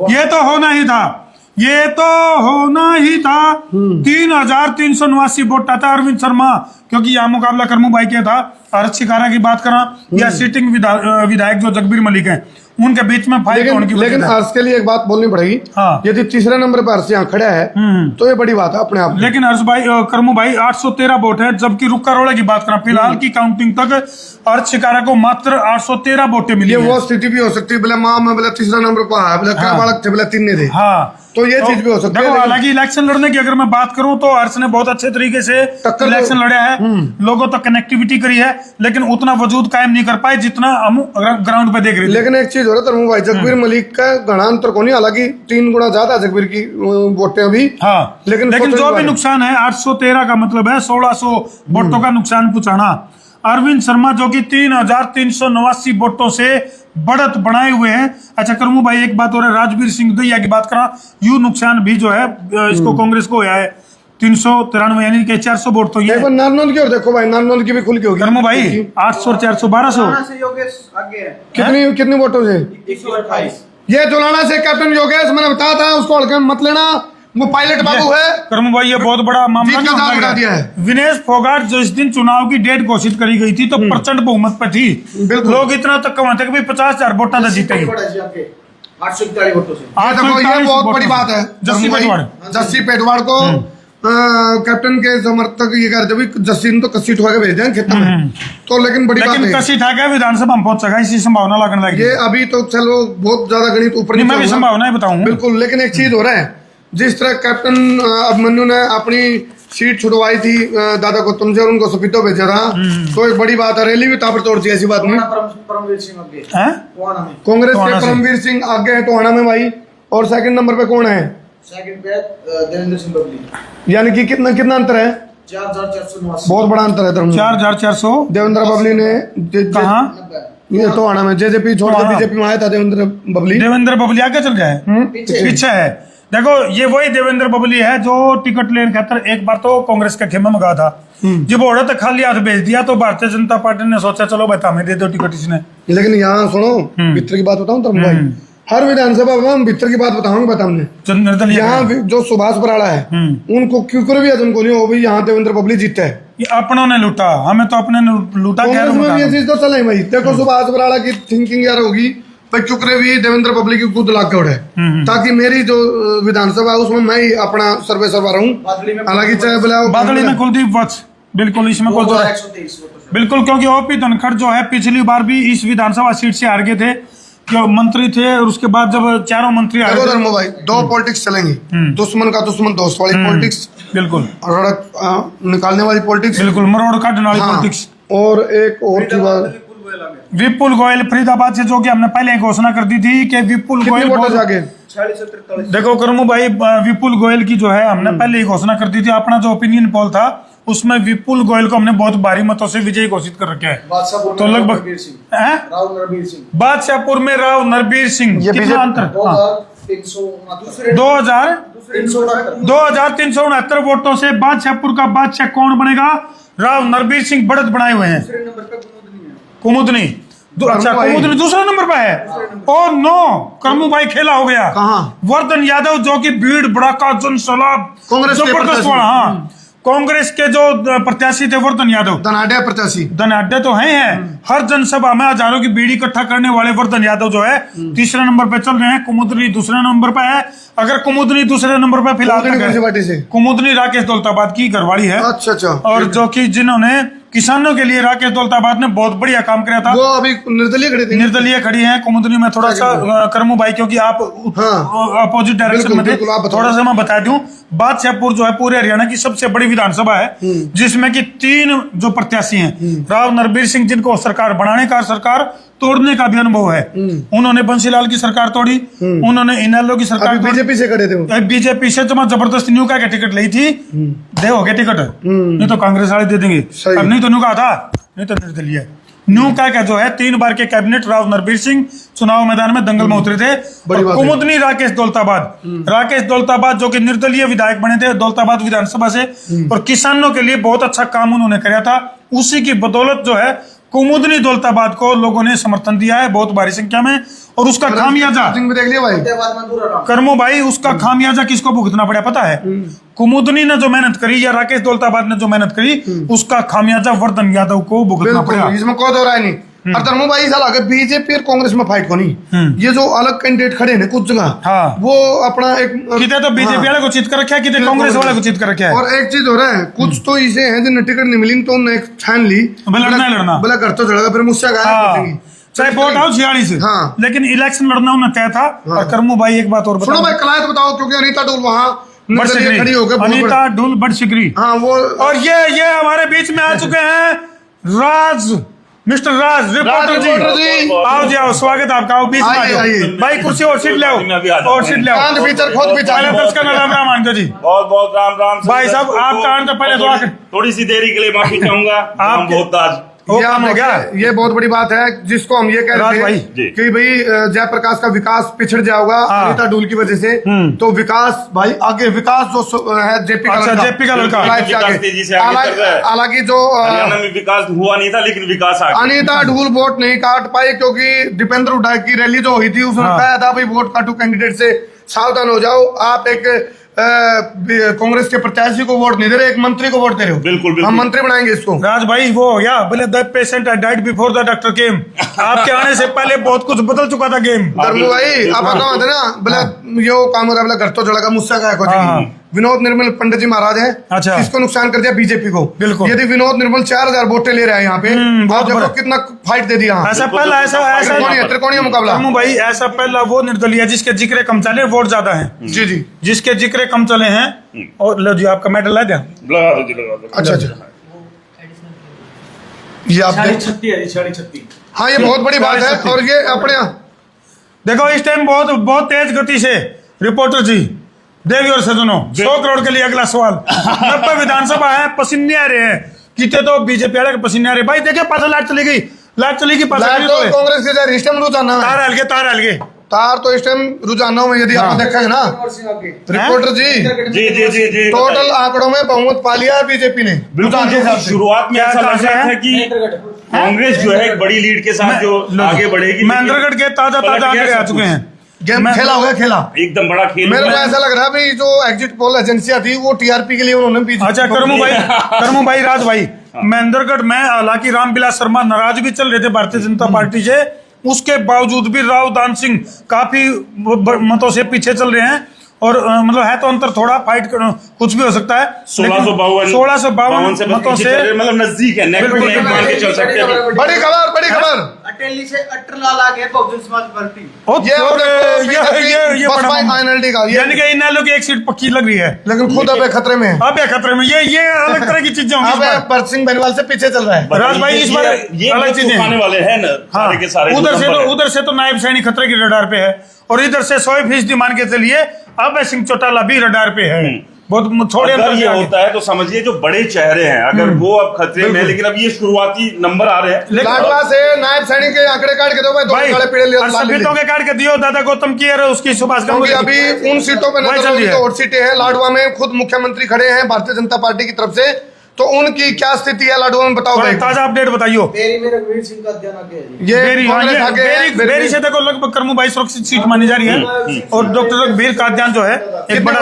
ये तो होना ही था, ये तो होना ही था। 3,389 वोट आता अरविंद शर्मा, क्योंकि यहाँ मुकाबला करमू भाई के था। हर्ष शिकारा की बात करा या सिटिंग विधायक जो जगबीर मलिक हैं, उनके बीच में फाइट होने की लेकिन हर्ष के लिए एक बात बोलनी पड़ेगी। हाँ। यदि तीसरे नंबर पर हर्ष यहाँ खड़ा है तो ये बड़ी बात है अपने आप में। लेकिन हर्ष भाई करमू भाई 813 वोट है, जबकि रुक्का रोड़ा की बात करें फिलहाल की काउंटिंग तक हर्ष शिकारा को मात्र 813 वोटें मिली ये हैं। वो स्थिति भी हो सकती है, बोले माँ में बोले तीसरा नंबर पर है, बोले क्या बालक थे, बोले तीन ने थे। हाँ, तो ये चीज भी हो सकती देखो, है। हालांकि इलेक्शन लड़ने की अगर मैं बात करूं तो हर्ष ने बहुत अच्छे तरीके से इलेक्शन लड़ा है, लोगों तक कनेक्टिविटी करी है, लेकिन उतना वजूद कायम नहीं कर पाए जितना हम ग्राउंड पे देख रहे थे। लेकिन एक चीज हो रहा है भाई, जगबीर मलिक का घना अंतर को नहीं, हालांकि 3 गुना ज्यादा है जगबीर की वोटें अभी। हाँ, लेकिन जो भी नुकसान है 813 का मतलब है 1600 वोटों का नुकसान पहुंचाना। अरविंद शर्मा जो कि 3,389 वोटों से बढ़त बनाए हुए हैं। अच्छा करमू भाई एक बात और है, राजवीर सिंह दैया की बात करा, यू नुकसान भी जो है इसको कांग्रेस को हुआ है 393, यानी कि 400 वोट तो ये एक बार नारनौल की ओर देखो भाई, नारनौल की भी खुल के होगी। करमू भाई 800 400 1200 योगेश आगे है कितनी वोटों से? 128। ये जोलाना से कैप्टन योगेश, मैंने बताया था उसको हल्के में मत लेना, वो पायलट बाबू है। करमू भाई ये बहुत बड़ा मामला जीत का दांव उठा दिया है। विनेश फोगाट जो इस दिन चुनाव की डेट घोषित करी गई थी तो प्रचंड बहुमत पे थी, लोग इतना तक कमाते कि 50,000 वोटा था जीतेगी। 841 वोटों से। ये बहुत बड़ी बात है। जस्सी पेटवाड़, जस्सी पेटवाड़ को कैप्टन के समर्थक ये करते भी, जस्सी ने तो कस्सी ठोका के भेज दें खेत में, तो लेकिन बड़ी बात लेकिन है कसी ठाक है विधानसभा में पहुंच सका, इसी संभावना लगने लगी। ये अभी तो चलो बहुत ज्यादा गणित ऊपर नहीं, मैं भी नीचे होगा। संभावनाएं बताऊं बिल्कुल, लेकिन एक चीज हो रहा है, जिस तरह कैप्टन अभिमन्यु ने अपनी सीट छुड़वाई थी दादा गौतम से और उनको सपीतो भेजा था, तो एक बड़ी बात है। रैली भी ताबड़तोड़ थी, ऐसी बात नहीं। परमवीर सिंह आगे हैं? टोहाना में। कांग्रेस टोहाना के से। परमवीर सिंह आगे है टोहाना में भाई, और सेकंड नंबर पे कौन है? सेकंड पे देवेंद्र सिंह बबली। यानी कि कितना अंतर है? 4,489। बहुत बड़ा अंतर है। 4,400 देवेंद्र बबली ने कहा ये टोहाना में जेजेपी छोड़ के बीजेपी में आया था देवेंद्र बबली। देवेंद्र बबली आगे चल गया है, पीछे है। देखो ये वही देवेंद्र बबली है जो टिकट लेने खातर एक बार तो कांग्रेस के खेमे में गया था, जब औरत खाली हाथ भेज दिया तो भारतीय जनता पार्टी ने सोचा चलो भाई हमें दे दो टिकट इसने। लेकिन यहाँ सुनो, भीतर की बात बताऊं धर्म भाई, हर विधानसभा में हम भीतर की बात बताऊंगा हमने। यहाँ जो सुभाष बराड़ा है उनको क्यों कर भी उनको नहीं, वो भी यहाँ देवेंद्र बबली जीते है। अपनों ने लूटा, हमें तो अपने ने लूटा। कांग्रेस में भी ये चीज तो चले भाई, देखो सुभाष बराड़ा की थिंकिंग यार होगी भाई चुकरे भी देवेंद्र बबली की खुद लाग उड़े, ताकि मेरी जो विधानसभा है उसमें मैं ही अपना सर्वे करवा रहा हूँ। हालांकि चाहे बोला बादली में कुलदीप वत्स, बिल्कुल इसमें कोई दो, 123 वोटों से। बिल्कुल, क्योंकि ओपी धनखड़ जो है पिछली बार भी इस विधानसभा सीट से हार गए थे, जो मंत्री थे, और उसके बाद जब चारों मंत्री हार गए। धर्मो भाई दो पॉलिटिक्स चलेंगी, दुश्मन का दुश्मन दोस्त वाली पॉलिटिक्स, बिल्कुल, और निकालने वाली पॉलिटिक्स, बिल्कुल, मरोड़ काटने वाली पॉलिटिक्स। और एक और की बात विपुल गोयल फरीदाबाद से, जो कि हमने पहले घोषणा कर दी थी कि विपुल गोयल जाके 46-43। देखो करमू भाई, विपुल गोयल की जो है हमने पहले ही घोषणा कर दी थी। अपना जो ओपिनियन पोल था उसमें विपुल गोयल को हमने बहुत भारी मतों से विजयी घोषित कर रखा है। बादशाहपुर तो में लगभग राव नरबीर सिंह। हैं? राव नरबीर सिंह। बादशाहपुर में राव नरबीर सिंह, कितना अंतर? 2,369 वोटों से बादशाहपुर का बादशाह कौन बनेगा? राव नरबीर सिंह बढ़त बनाए हुए हैं। कुमुदनी, अच्छा कुमुदनी दूसरे नंबर पे है। ओ नो, करमू भाई खेला हो गया। कहाँ? वर्धन यादव जो कि भीड़ भड़का जनसैलाब कांग्रेस के जबरदस्त प्रत्याशी। वाला, हाँ, कांग्रेस के जो प्रत्याशी थे वर्धन यादव, धनाढ़ प्रत्याशी, धनाढ़ तो हैं, हर जनसभा में हजारों की बीड़ी इकट्ठा करने वाले वर्धन यादव जो है तीसरे नंबर पे चल रहे हैं। कुमुदनी दूसरे नंबर पे है। अगर कुमुदनी दूसरे नंबर पे फिलहाल कुमुदनी राकेश दौलताबाद की घरवाली है। अच्छा, और जो कि जिन्होंने किसानों के लिए राकेश दौलताबाद ने बहुत बढ़िया काम किया था। वो अभी निर्दलीय खड़ी थी। निर्दलीय खड़ी हैं कुमुदनी में। थोड़ा सा करमू भाई, क्योंकि आप अपोजिट डायरेक्शन में थे, थोड़ा सा मैं बता दूं, बादशाहपुर जो है पूरे हरियाणा की सबसे बड़ी विधानसभा है, जिसमें कि 3 जो प्रत्याशी हैं, राव नरबीर सिंह जिनको सरकार बनाने का, सरकार तोड़ने का भी अनुभव है, उन्होंने बंसीलाल की सरकार तोड़ी, उन्होंने इनेलो की सरकार, बीजेपी से खड़े थे, बीजेपी से जब जबरदस्ती न्यू का टिकट ली थी, दे हो गया टिकट, नहीं तो कांग्रेस वाले दे देंगे, अब नहीं तो न्यू का था, नहीं तो निर्दलीय न्यू का जो है 3 बार के कैबिनेट राव नरबीर सिंह चुनाव मैदान में दंगल में उतरे थे। कुमुदनी राकेश दौलताबाद जो कि निर्दलीय विधायक बने थे दौलताबाद विधानसभा से, और किसानों के लिए बहुत अच्छा काम उन्होंने किया था। उसी की बदौलत जो है कुमुदनी दौलताबाद को लोगों ने समर्थन दिया है बहुत भारी संख्या में, और उसका खामियाजा में देख लिया भाई। फतेहाबाद में दूर रहा। कर्मो भाई, उसका खामियाजा किसको भुगतना पड़ा पता है? कुमुदनी ने जो मेहनत करी या राकेश दौलताबाद ने जो मेहनत करी, उसका खामियाजा वर्धन यादव को भुगतना पड़ा। बिल्कुल, इसमें कोई दो राय नहीं। और धर्मो भाई साल आगे बीजेपी और कांग्रेस में फाइट को नहीं, ये जो अलग कैंडिडेट खड़े हैं कुछ जगह, हाँ। वो अपना एक कितने तो बीजेपी वाले को चित कर रखा है, कितने कांग्रेस वाले को चित कर रखा है। और एक चीज हो रहा है, कुछ तो इसे हैं जिन्हें टिकट नहीं मिली तो उन्होंने एक छान ली, लड़ना बोला घर तो चढ़ेगा, फिर मुझसे चाहे वोट आओ 46 से, हाँ। लेकिन इलेक्शन लड़ना उन्हें तय था। और कर्मू भाई एक बात और सुनो भाई, कलायत बताओ, क्योंकि अनीता डोल वहाँ खड़ी हो गई, अनीता डोल बड़शिगरी, हाँ वो, और ये हमारे बीच में आ चुके हैं राज, मिस्टर राज रिपोर्टर जी। आओ जी, आओ, स्वागत आपका, आओ बीच में आ जाओ भाई, कुर्सी और सीट ले आओ, और सीट ले आओ, खुद भी पहले दस का राम राम आंटो जी। बहुत बहुत राम राम भाई साहब, आपका आने तो पहले दुआ कर, थोड़ी सी देरी के लिए माफी चाहूंगा। आप बहुत आज वो काम हो गया। ये बहुत बड़ी बात है, जिसको हम ये कह रहे भाई, थे कि भाई जयप्रकाश का विकास पिछड़ जाएगा अनीता डोल की वजह से, तो विकास भाई आगे, विकास जो है जेपी का लड़का तेजी से आगे चल रहा है। हालांकि जो हरियाणा में विकास हुआ नहीं था, लेकिन विकास आ गया। अनीता डोल वोट नहीं काट पाई, क्योंकि दीपेंद्र हुड्डा की रैली जो हुई थी उसमें कहा था भाई वोट काटू कैंडिडेट से सावधान हो जाओ, आप एक कांग्रेस के प्रत्याशी को वोट नहीं दे रहे, एक मंत्री को वोट दे रहे हो। बिल्कुल हम मंत्री बनाएंगे इसको। राज भाई वो हो गया, बोले the patient died before the doctor केम। आपके आने से पहले बहुत कुछ बदल चुका था गेम। धर्मू भाई आप बताओ ना, बोले ये काम हो रहा है, बोले घर तो जड़ेगा, मुझसे क्या कुछ। विनोद निर्मल पंडित जी महाराज है, अच्छा, किसको नुकसान कर दिया? बीजेपी को। बिल्कुल। यदि विनोद निर्मल 4000 वोटें ले रहे हैं यहाँ पे, आप देखो कितना फाइट दे दिया। ऐसा पहला त्रिकोणीय मुकाबला भाई, ऐसा पहला वो निर्दलीय जिसके जिक्र कम चले, वोट ज्यादा है। जी जी, जिसके जिक्र कम चले हैं। और लो जी, आपका मेडल ला दिया। लगा दो जी, लगा दो। अच्छा अच्छा, ये आप देख, 36 हाँ ये बहुत बड़ी बात है। और ये अपने देखो इस टाइम बहुत तेज गति से रिपोर्टर जी, देवी और सजनों, 100 करोड़ के लिए अगला सवाल। 90 विधानसभा है, पसीने आ रहे हैं, कितने तो बीजेपी वाले के पसीने आ रहे भाई। देखिए पास लाइट चली गई, कांग्रेस के इस टाइम रुझाना है, तार हल गए तार तो इस टाइम रुझानों में यदि आप देखेंगे ना रिपोर्टर जी, टोटल आंकड़ों में बहुमत पा लिया बीजेपी ने। बिल्कुल, शुरुआत में ऐसा लग रहा था कि कांग्रेस जो है एक बड़ी लीड के साथ जो आगे बढ़ेगी। महेंद्रगढ़ के ताजा आंकड़े आ चुके हैं, गेम खेला हो गया, खेला एकदम बड़ा खेल। मेरे को ऐसा लग रहा है भाई जो एग्जिट पोल एजेंसियां थी वो टीआरपी के लिए उन्होंने अच्छा करमू भाई राज भाई, महेंद्रगढ़ में हालांकि रामविलास शर्मा नाराज भी चल रहे थे भारतीय जनता पार्टी से, उसके बावजूद भी राव दान सिंह काफी मतों से पीछे चल रहे हैं। और मतलब है तो अंतर थोड़ा, फाइट कुछ भी हो सकता है। 1652 मतों से मतलब नजदीक है, चल सकते हैं। बड़ी खबर अटेली से अटरलाल आ गए बहुजन समाज पार्टी। ये यानी कि इन लोगों की एक सीट पक्की लग रही है, लेकिन खुद अब खतरे में है। अब खतरे में, ये अलग तरह की चीजें होंगी। भरत सिंह बेनीवाल से पीछे चल रहा है राज भाई, इस बार अलग चीजें आने वाले हैं ना, सारे के सारे। उधर से तो नायब सैनी खतरे की रडार पे है, और इधर से 100% मान के चलिए अभय सिंह चौटाला भी रडार पे है। बहुत थोड़े अगर ये होता है तो समझिए जो बड़े चेहरे हैं अगर वो अब खतरे में, लेकिन अब ये शुरुआती नंबर आ रहे हैं। लाडवा से नायब सैनी के आंकड़े काट के दो भाई, सफेदों के काट के दियो, दादा गौतम की और उसकी सुभाष क्योंकि अभी उन सीटों पे और सीटें हैं। लाडवा में खुद मुख्यमंत्री खड़े हैं भारतीय जनता पार्टी की तरफ से, तो उनकी क्या स्थिति है लाडवा में बताओ भाई, ताजा अपडेट बताइयो। रघुवीर सिंह का अध्ययन आगे बेरी से देखो लगभग करमू भाई सुरक्षित सीट मानी जा रही है, और डॉक्टर रघुवीर का अध्ययन जो है एक बड़ा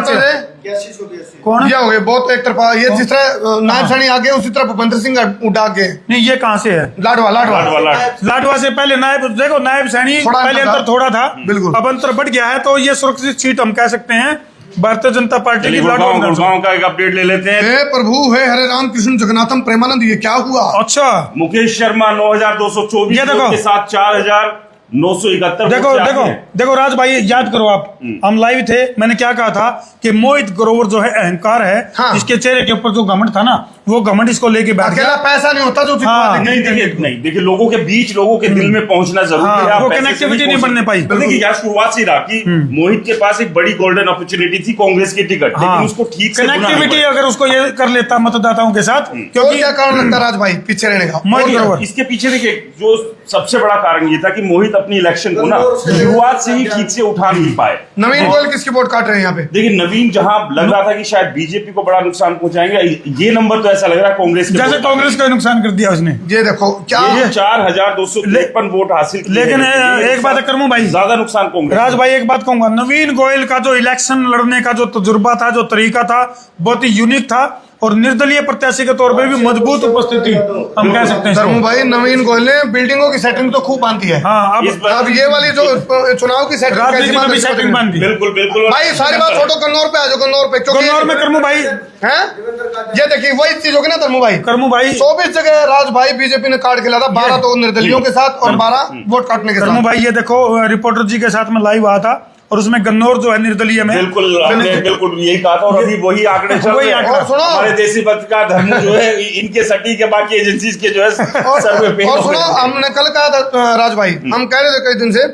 कौन ये हो गए बहुत एक तरफा। ये जिस तरह नायब सैनी आगे, उसी तरह भूपेंद्र सिंह उड़ा के। नहीं, ये कहाँ से है? लाडवा से पहले नायब, देखो नायब सैनी पहले अंतर थोड़ा था, बिल्कुल अब अंतर बढ़ गया है, तो ये सुरक्षित सीट हम कह सकते हैं भारतीय जनता पार्टी की। गुड़गांव का एक अपडेट ले लेते हैं। हे प्रभु, हे हरे राम कृष्ण जगन्नाथम प्रेमानंद, ये क्या हुआ? अच्छा, मुकेश शर्मा 9224 के साथ 4971। देखो राज भाई, याद करो आप, हम लाइव थे, मैंने क्या कहा था कि मोहित ग्रोवर जो है अहंकार है, इसके चेहरे के ऊपर जो घमंड था ना, वो घमंड इसको लेके बैठ गया। पैसा नहीं होता जो नहीं देखिए लोगों के बीच, लोगों के दिल में पहुंचना जरूरी है। वो कनेक्टिविटी नहीं बनने पाई। देखिए यार, शुरुआत से रहा कि मोहित के पास एक बड़ी गोल्डन अपॉर्चुनिटी थी कांग्रेस की टिकट, लेकिन उसको ठीक से कनेक्टिविटी अगर उसको ये कर लेता मतदाताओं के साथ, क्योंकि क्या कारण लगता राज भाई पीछे रहने का? इसके पीछे देखिए जो सबसे बड़ा कारण ये था कि मोहित अपनी इलेक्शन को ना शुरुआत से ही ठीक से उठा नहीं पाए। नवीन गोयल किसकी वोट काट रहे हैं यहाँ पे? देखिए नवीन जहां लग रहा था कि शायद बीजेपी को बड़ा नुकसान पहुंचाएंगे, ये नंबर तो ऐसा लग रहा है कांग्रेस के जैसे वोट कांग्रेस का नुकसान कर दिया उसने। ये देखो क्या ये 4253 वोट हासिल किए लेकिन हैं। एक बात है करमू भाई, ज्यादा नुकसान कांग्रेस राज भाई एक बात कहूंगा, नवीन गोयल का जो इलेक्शन लड़ने का जो तजुर्बा था, जो तरीका था, बहुत ही यूनिक था और निर्दलीय प्रत्याशी के तौर पे भी मजबूत उपस्थिति हम कह सकते हैं धर्मू इसको। भाई, नवीन गोयल ने बिल्डिंगों की सेटिंग तो खूब बांधी है। हाँ, इस बार- अब ये वाली जो चुनाव की सेटिंग राजनीति में भी सेटिंग बन दी। बिल्कुल बिल्कुल। भाई सारी बात छोड़ो, कन्नौर पे आ जाओ, कन्नौर पे क्योंकि कन्नौर में करमू भाई, हैं ये देखिए वही चीज होगी ना धर्मू भाई, करमू भाई, 24 जगह राज भाई बीजेपी ने काट खिलाया था, 12 तो निर्दलियों के साथ और 12 वोट काटने के करमू साथ। भाई ये देखो रिपोर्टर जी के साथ में लाइव आया था और उसमें गन्नौर जो है निर्दलीय में बिल्कुल हमने बिल्कुल यही कहा था और अभी वही आंकड़े चल वही रहे हैं। आंकड़ा। और सुनो, हमारे देसी पत्रकार धर्म जो है इनके सटीक के बाकी एजेंसीज के जो है सर्वे पे और सुनो, हमने कल कहा था राज भाई, हम कह रहे थे कई दिन से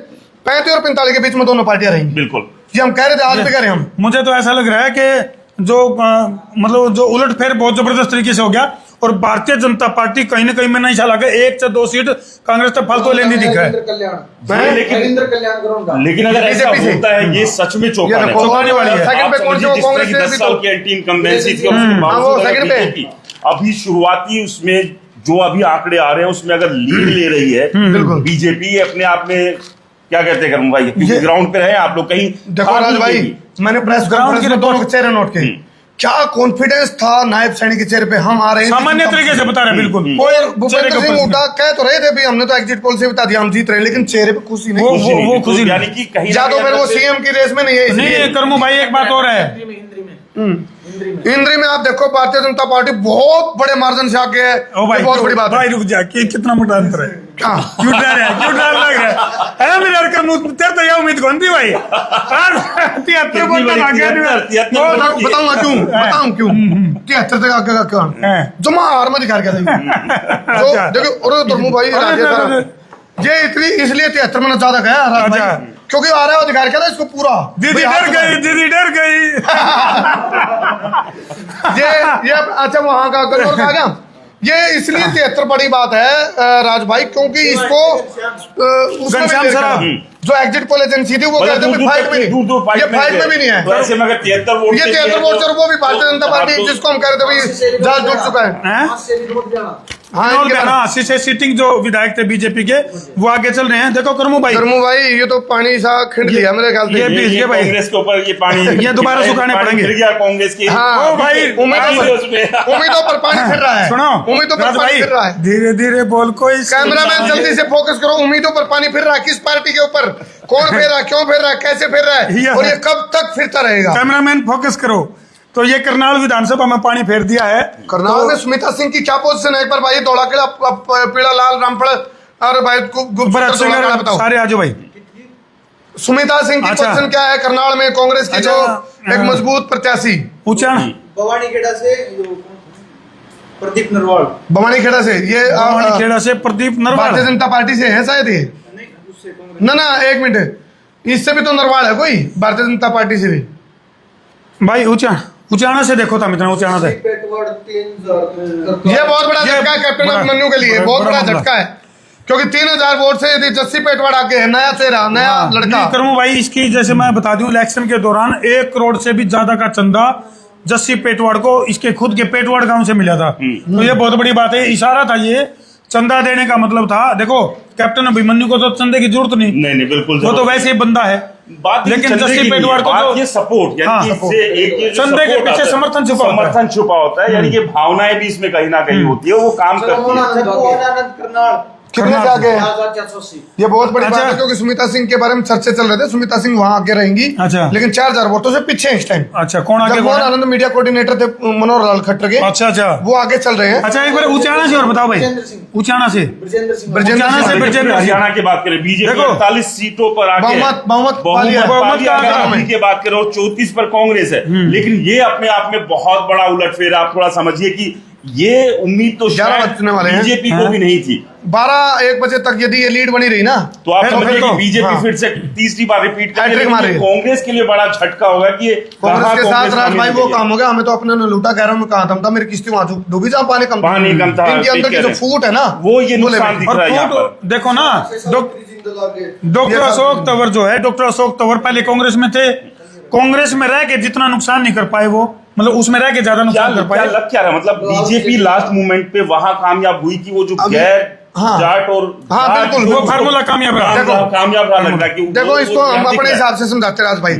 35 और 45 के बीच में दोनों पार्टियां रहेंगी, बिल्कुल ये हम कह रहे थे, आज भी कह रहे हैं हम। मुझे तो ऐसा लग रहा है कि जो मतलब जो उलटफेर बहुत जबरदस्त तरीके से हो गया और भारतीय जनता पार्टी कहीं ना कहीं में नहीं चला गया, 1 से 2 सीट कांग्रेस तक फालतू लेने दिखा है। नरेंद्र कल्याण ग्राउंड लेकिन अगर ऐसा बीजेपी से। होता है ये सच में चौंकाने देखो, चौंकाने वाली है। सेकंड पे कौन सी वो कांग्रेस की ने 10 भी साल तो- की एंटी इनकम्बेंसी थी और उसके हाँ, वो बावजूद अगर सेकंड पे। बीजेपी अभी शुरुआती उसमें जो अभी आंकड़े आ रहे हैं उसमें अगर लीड ले रही है बिल्कुल। बीजेपी अपने आप में क्या कहते हैं करम भाई, क्योंकि ग्राउंड पे रहे आप लोग कहीं देखो राज भाई, मैंने प्रेस ग्राउंड कॉन्फ्रेंस की में दोनों रिपोर्ट- के चेहरे नोट किए, क्या कॉन्फिडेंस था नायब सैनी के चेहरे पे, हम आ रहे हैं सामान्य तरीके से बता रहे हैं बिल्कुल। और चेहरे भूपेंद्र के सिंह ऊपर हुड्डा कह तो रहे थे भी हमने तो एग्जिट पोल से बता दिया हम जीत रहे हैं, लेकिन चेहरे पे खुशी नहीं, वो खुशी नहीं। यानी कि कहीं या तो फिर वो सीएम की रेस में नहीं है नहीं इसलिए। करमू भाई एक बात और है, इंद्री में आप देखो भारतीय जनता पार्टी बहुत बड़े मार्जिन से आगे है, ओ भाई ये बहुत बड़ी बात भाई है। रुक जा, कितना मोटा अंतर है, हाँ। क्यों डर है, क्यों डर लग रहा है मेरे यार करमू, तेरे तो ये उम्मीद कौन थी भाई यार 73 वोट तक आ गया बताऊंगा क्यों, बताऊं क्यों 73 तक आगे का क्यों जमा हार में दिखा के जो अच्छा। देखो और धर्मू भाई अरे, राजेश अरे, साहब, अरे। ये इतनी इसलिए 73 में ज्यादा गया राज भाई, अच्छा। क्योंकि आ रहा है वो दिखा के ना इसको पूरा दीदी भाई, डर हाथ गई, दीदी डर गई। ये अच्छा वहां का कन्नौर का आ गया, ये इसलिए 73 बड़ी बात है राज भाई, क्योंकि इसको उसमें भी घनश्याम देखा। सराफ। जो एग्जिट पोल एजेंसी थी वो कहते हैं फाइट में नहीं, ये फाइट में भी नहीं है, तो ऐसे में अगर 73 वोट ये 73 वोट और वो भी भारतीय जनता पार्टी जिसको हम कह रहे थे भाई जहाज डूब चुका है। हैं? हाँ और इनके क्या ना, अस्सी से सीटिंग जो विधायक थे बीजेपी के वो आगे चल रहे हैं। देखो करमू भाई, धर्मू भाई ये तो पानी सा खिंड लिया मेरे ख्याल ये से। भी- ये भाई। कांग्रेस के ऊपर ये पानी ये दोबारा सुखाने पानी पड़ेंगे। फिर गया कांग्रेस की। हाँ ओ भाई, उम्मीदों पर पानी फिर रहा है, सुनो उम्मीदों पर राज पानी भाई, फिर रहा है। धीरे धीरे बोल, कोई कैमरामैन जल्दी से फोकस करो, उम्मीदों पर पानी फिर रहा है, किस पार्टी के ऊपर, कौन फिर रहा है, क्यों फिर रहा है, कैसे फिर रहा है ये और है। ये कब तक फिरता रहेगा। कैमरामैन फोकस करो। तो ये करनाल विधानसभा में पानी फेर दिया है। करनाल में सुमिता सिंह की क्या पोजीशन है, एक बार भाई दौड़ा के पीड़ा लाल रामफल और भाई भरत सिंह बताओ सारे आजो भाई। सुमिता सिंह की अच्छा। पोजीशन क्या है करनाल में, कांग्रेस की जो अच्छा, एक मजबूत प्रत्याशी ऊंचा भवानी खेड़ा से प्रदीप नरवाल, भवानी खेड़ा से, ये खेड़ा से प्रदीप भारतीय नरवाल। जनता पार्टी से है शायद ये, नहीं उससे कांग्रेस ना ना एक मिनट, इससे भी तो नरवाल है कोई भारतीय जनता पार्टी से भी। भाई उचाना से देखो था मित्र, उचाना से पेटवाड़ 3000 ये बहुत बड़ा ये झटका है कैप्टन बड़ा- अभिमन्यु के लिए, बहुत बड़ा बड़ा मामला। झटका है, क्योंकि 3000 वोट से यदि जस्सी पेटवाड़ आगे है, नया चेहरा, नया लड़का। नहीं करमू भाई, इसकी जैसे मैं बता दूं, इलेक्शन के दौरान 1 करोड़ से भी ज्यादा का चंदा जस्सी पेटवाड़ को इसके खुद के पेटवाड़ गांव से मिला था। तो ये बहुत बड़ी बात है, इशारा था ये, चंदा देने का मतलब था। देखो कैप्टन अभिमन्यु को तो चंदे की जरूरत नहीं, नहीं बिल्कुल वो तो वैसे ही बंदा है। बात लेकिन चंदे जस्सी की पेटवाड़ नहीं को है, बात जो ये सपोर्ट यानी हाँ, कि इससे एक ये जो चंदे के support पीछे आता है, समर्थन छुपा होता है। समर्थन छुपा होता है, यानी कि भावनाएं भी इसमें कहीं ना कहीं होती है, वो काम करती है। आनंद करनाल कितने से आगे है? 4480। ये बहुत बड़ी बात अच्छा। है, क्योंकि सुमिता सिंह के बारे में चर्चे चल रहे थे, सुमिता सिंह वहां आगे रहेंगी, अच्छा। लेकिन 4000 वोटों से पीछे हैं इस टाइम। अच्छा कौन आगे जगमोहन बढ़ा? आनंद मीडिया कोऑर्डिनेटर थे मनोहर लाल खट्टर के, अच्छा अच्छा वो आगे चल रहे हैं। अच्छा एक बार उचाना से और बताओ भाई, ब्रजेंद्र सिंह। उचाना से ब्रजेंद्र सिंह ब्रजेंद्र उचाना से सिंह, ब्रजेंद्र सिंह। हरियाणा की बात करें, बीजेपी देखो। 48 सीटों पर आगे है। बहुमत पाली है। बहुमत पाली का अगर आंकड़ा अभी की बात करें और 34 पर कांग्रेस है, लेकिन ये अपने आप में बहुत बड़ा उलटफेर। आप थोड़ा समझिए कि ये उम्मीद तो 11 शायद बचने वाले हैं। बीजेपी को भी नहीं थी। 12-1 बजे तक यदि ये लीड बनी रही ना, तो आप है तो समझिए फिर कि तो, बीजेपी हाँ। फिर से तीसरी बार रिपीट कर हैट्रिक मारी है। कांग्रेस के लिए बड़ा झटका होगा कि ये कांग्रेस कहाँ के साथ कांग्रेस राज भाई कमी वो नहीं काम हो गया, हमें तो अपने ने लूटा, कह रहा हूँ कहा था मेरी किस्ती वहां डूबी, जहाँ पानी कम पानी कम था, इनके अंदर ठीक की कह जो रहे हैं। फूट है ना, वो ये ले नुकसान लें। दिख और रहा है यहाँ फूट पर। देखो ना, डॉक्टर ये अशोक तंवर जो है, डॉक्टर अशोक तंवर पहले कांग्रेस में थे, कांग्रेस में रह के जितना नुकसान नहीं कर पाए वो मतलब उसमें रह के ज्यादा नुकसान कर पाए। लग क्या रहा है मतलब बीजेपी लास्ट मोमेंट पे वहां कामयाब हुई कि वो जो गैर हाँ। जाट और हाँ, बिल्कुल, वो फार्मूला कामयाब रहा। कामयाब रहा लग रहा है कि देखो इसको हम अपने हिसाब से समझाते राज भाई।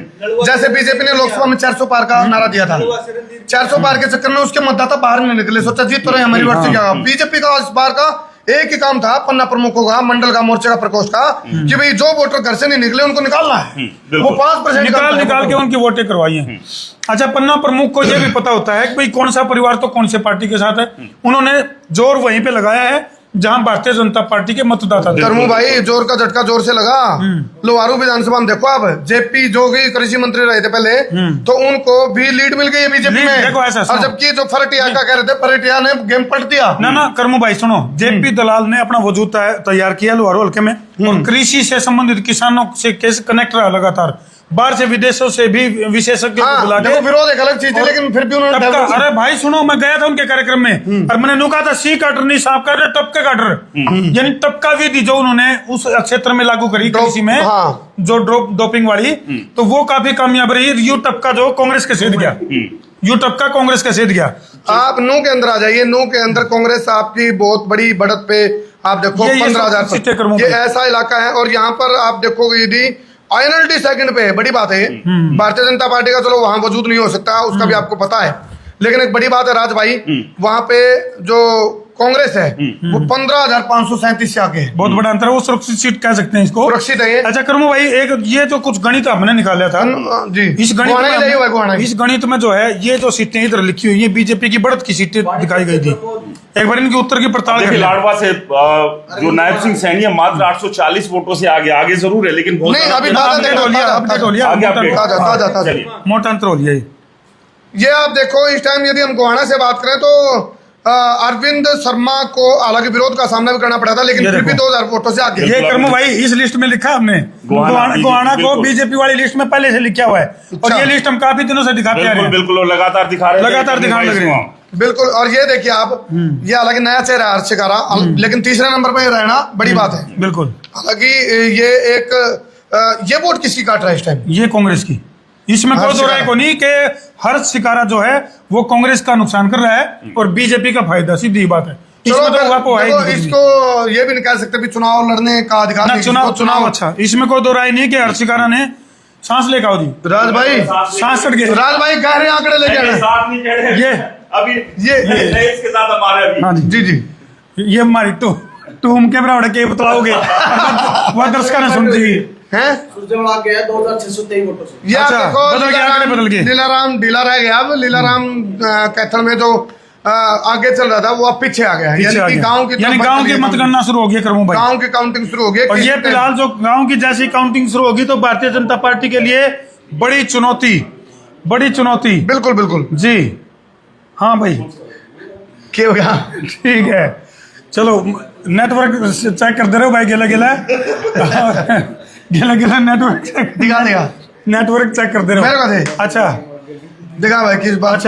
जैसे बीजेपी ने लोकसभा में 400 पार का नारा दिया था, 400 पार के चक्कर में उसके मतदाता बाहर नहीं निकले, सोचा जीत तो रहे हमारी वर्ष क्या। बीजेपी का इस बार का एक ही काम था, पन्ना प्रमुखों का, मंडल का, मोर्चे का, प्रकोष्ठ का, कि भाई जो वोटर घर से नहीं निकले उनको निकालना है। वो 5% निकाल के उनकी वोटें करवाई हैं। अच्छा, पन्ना प्रमुख को यह भी पता होता है कि भाई कौन सा परिवार तो कौन से पार्टी के साथ है। उन्होंने जोर वहीं पे लगाया है जहां भारतीय जनता पार्टी के मतदाता थे। धर्मू भाई जोर का झटका जोर से लगा। लोहारू विधानसभा में देखो आप, जेपी जोगी कृषि मंत्री रहे थे पहले, तो उनको भी लीड मिल गई है बीजेपी में। देखो ऐसा और जबकि जो फरटिया का कह रहे थे, फरटिया ने गेम पलट दिया। ना करमू भाई सुनो, जेपी दलाल ने अपना वजूद तैयार किया लोहारू हल्के में, और कृषि से संबंधित किसानों से कैसे कनेक्ट रहा लगातार, बाहर से विदेशों से भी विशेषज्ञ बुला के। विरोध एक अलग चीज थी, लेकिन फिर भी उन्होंने अरे भाई सुनो, मैं गया था उनके कार्यक्रम में और मैंने कहा था सी काटर नहीं साफ काटर, टपके काटर, यानी टपका विधि जो उन्होंने उस क्षेत्र में लागू करी कृषि में, जो डोपिंग वाली, तो वो काफी कामयाब रही। यू टपका जो कांग्रेस के सीध गया, यू टपका कांग्रेस के सीध गया। आप नू के अंदर आ जाइए, नू के अंदर कांग्रेस आपकी बहुत बड़ी बढ़त पे, आप देखो 15,000। ये ऐसा इलाका है, और यहाँ पर आप देखोगे यदि INLD सेकंड पे है, बड़ी बात है। भारतीय जनता पार्टी का चलो वहां वजूद नहीं हो सकता, उसका भी आपको पता है, लेकिन एक बड़ी बात है राज भाई, वहां पे जो कांग्रेस है वो 15,537 से आगे है। बहुत बड़ा अंतर है, वो सुरक्षित सीट कह सकते हैं इसको, सुरक्षित है ये। अच्छा करमू भाई, एक ये जो कुछ गणित हमने निकाला था जी, इस गणित में जो है ये जो सीटें इधर लिखी हुई है बीजेपी की बढ़त की सीटें दिखाई गई थी। एक बार इनके उत्तर की पड़ताल कर लाडवा से जो नायब सिंह सैनी है मात्र 840 वोटों से आगे जरूर है, लेकिन नहीं अभी मोटा अंतर हो लिया। ये आप देखो इस टाइम यदि हम गोहाना से बात करें तो अरविंद शर्मा को हालांकि विरोध का सामना भी करना पड़ा था, लेकिन फिर भी 2000 वोटों से आगे। ये करमू भाई इस लिस्ट में लिखा हमने गोहाना को बीजेपी वाली लिस्ट में पहले से लिखा हुआ है, और ये लिस्ट हम काफी दिनों से दिखाते आ रहे हैं। बिल्कुल लगातार दिखाने लग रहे हैं बिल्कुल। और ये देखिए आप, ये हालांकि नया चेहरा है हर्षिकारा, लेकिन तीसरे नंबर पे रहना बड़ी बात है। बिल्कुल, हालांकि ये एक ये वोट किसकी काट रहा है इस टाइम? ये कांग्रेस की, इसमें कोई दो राय को नहीं कि हर्ष शिकारा जो है वो कांग्रेस का नुकसान कर रहा है और बीजेपी का फायदा, सीधी बात है। इसको ये भी नहीं कह सकते भी चुनाव लड़ने का अधिकार, चुनाव अच्छा, इसमें कोई दो राय नहीं कि हर्ष शिकारा ने सांस लेकर आओ जी। राज भाई सांस चढ़ गए, राज भाई गहरे आंकड़े लेके ये अभी इसके साथ हमारे अभी हाँ जी जी ये हमारी तुम कैमरा उड़ के बतलाओगे वह दर्शकों ने सुन जी हैं 2623 वोटों से। ये अच्छा, बदल गए। लीलाराम ढीला रह गया। अब लीलाराम कैथल में जो आगे चल रहा था वो अब पीछे आ गया, यानी गांव की मतगणना शुरू हो गई करमू भाई, गांव की काउंटिंग शुरू हो गई। और ये फिलहाल जो गांव की जैसी काउंटिंग शुरू होगी तो भारतीय जनता पार्टी के लिए बड़ी चुनौती बिल्कुल बिल्कुल जी। हाँ भाई क्या हो गया? ठीक है, चलो नेटवर्क चेक कर दे रहे हो भाई, गिला नेटवर्क नेटवर्क चेक कर दे रहे हो। अच्छा दिखा भाई किस बात?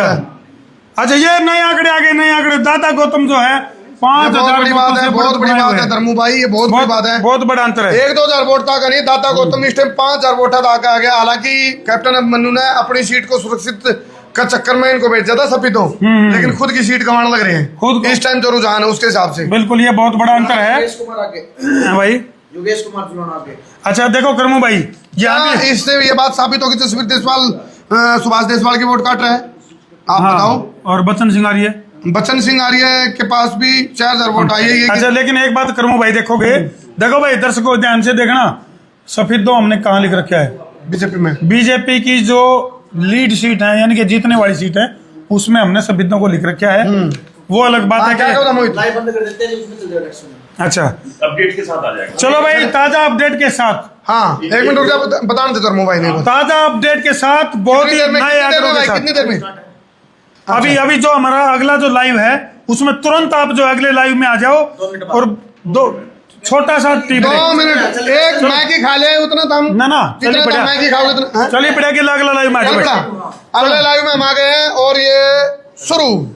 अच्छा ये नए आंकड़े आ गए, नए आंकड़े। दादा गौतम जो है 5,000 बड़ी बात है, बहुत बड़ी बात है धर्मू भाई, ये बहुत बड़ी बात है, बहुत बड़ा अंतर है। 1-2 वोट तक नहीं, दादा गौतम इस टाइम 5,000 वोट तक आ गया। हालांकि कैप्टन अभिमन्यु ने अपनी सीट को सुरक्षित का चक्कर में इनको भेजा था सभी तो, लेकिन खुद की सीट गंवाने लग रहे हैं खुद इस टाइम जो रुझान है उसके हिसाब से। बिल्कुल, ये बहुत बड़ा अंतर है भाई। योगेश कुमार जुलाना आगे। अच्छा देखो करमू भाई, इससे ये बात साबित होगी जसवीर देशवाल सुभाष देशवाल की वोट काट रहे हैं, आप बताओ। और बच्चन सिंह आर्य के पास भी 4,000 वोट आई है। अच्छा लेकिन एक बात करमू भाई देखोगे, देखो भाई दर्शकों ध्यान से देखना, सफेदो हमने कहाँ लिख रखा है बीजेपी में। बीजेपी की जो लीड सीट है यानी कि जीतने वाली सीट है उसमें हमने सफेदों को लिख रखा है, वो अलग बात है। अच्छा अपडेट के साथ आ जाएगा। चलो भाई ताजा अपडेट के साथ, हाँ 1 मिनट रुक जा, बताना दे धर्मू भाई ने ताजा अपडेट के साथ बहुत ही नए आंकड़ों के साथ। कितनी देर में? अभी जो हमारा अगला जो लाइव है उसमें तुरंत आप जो अगले लाइव में आ जाओ और 2 छोटा सा 2 मिनट एक मैगी खा ले उतना दाम ना जितना मैगी खाओगे उतना। चलिए पड़ा कि अगला लाइव में आ जाओ। अगले लाइव में हम आ गए हैं और ये शुरू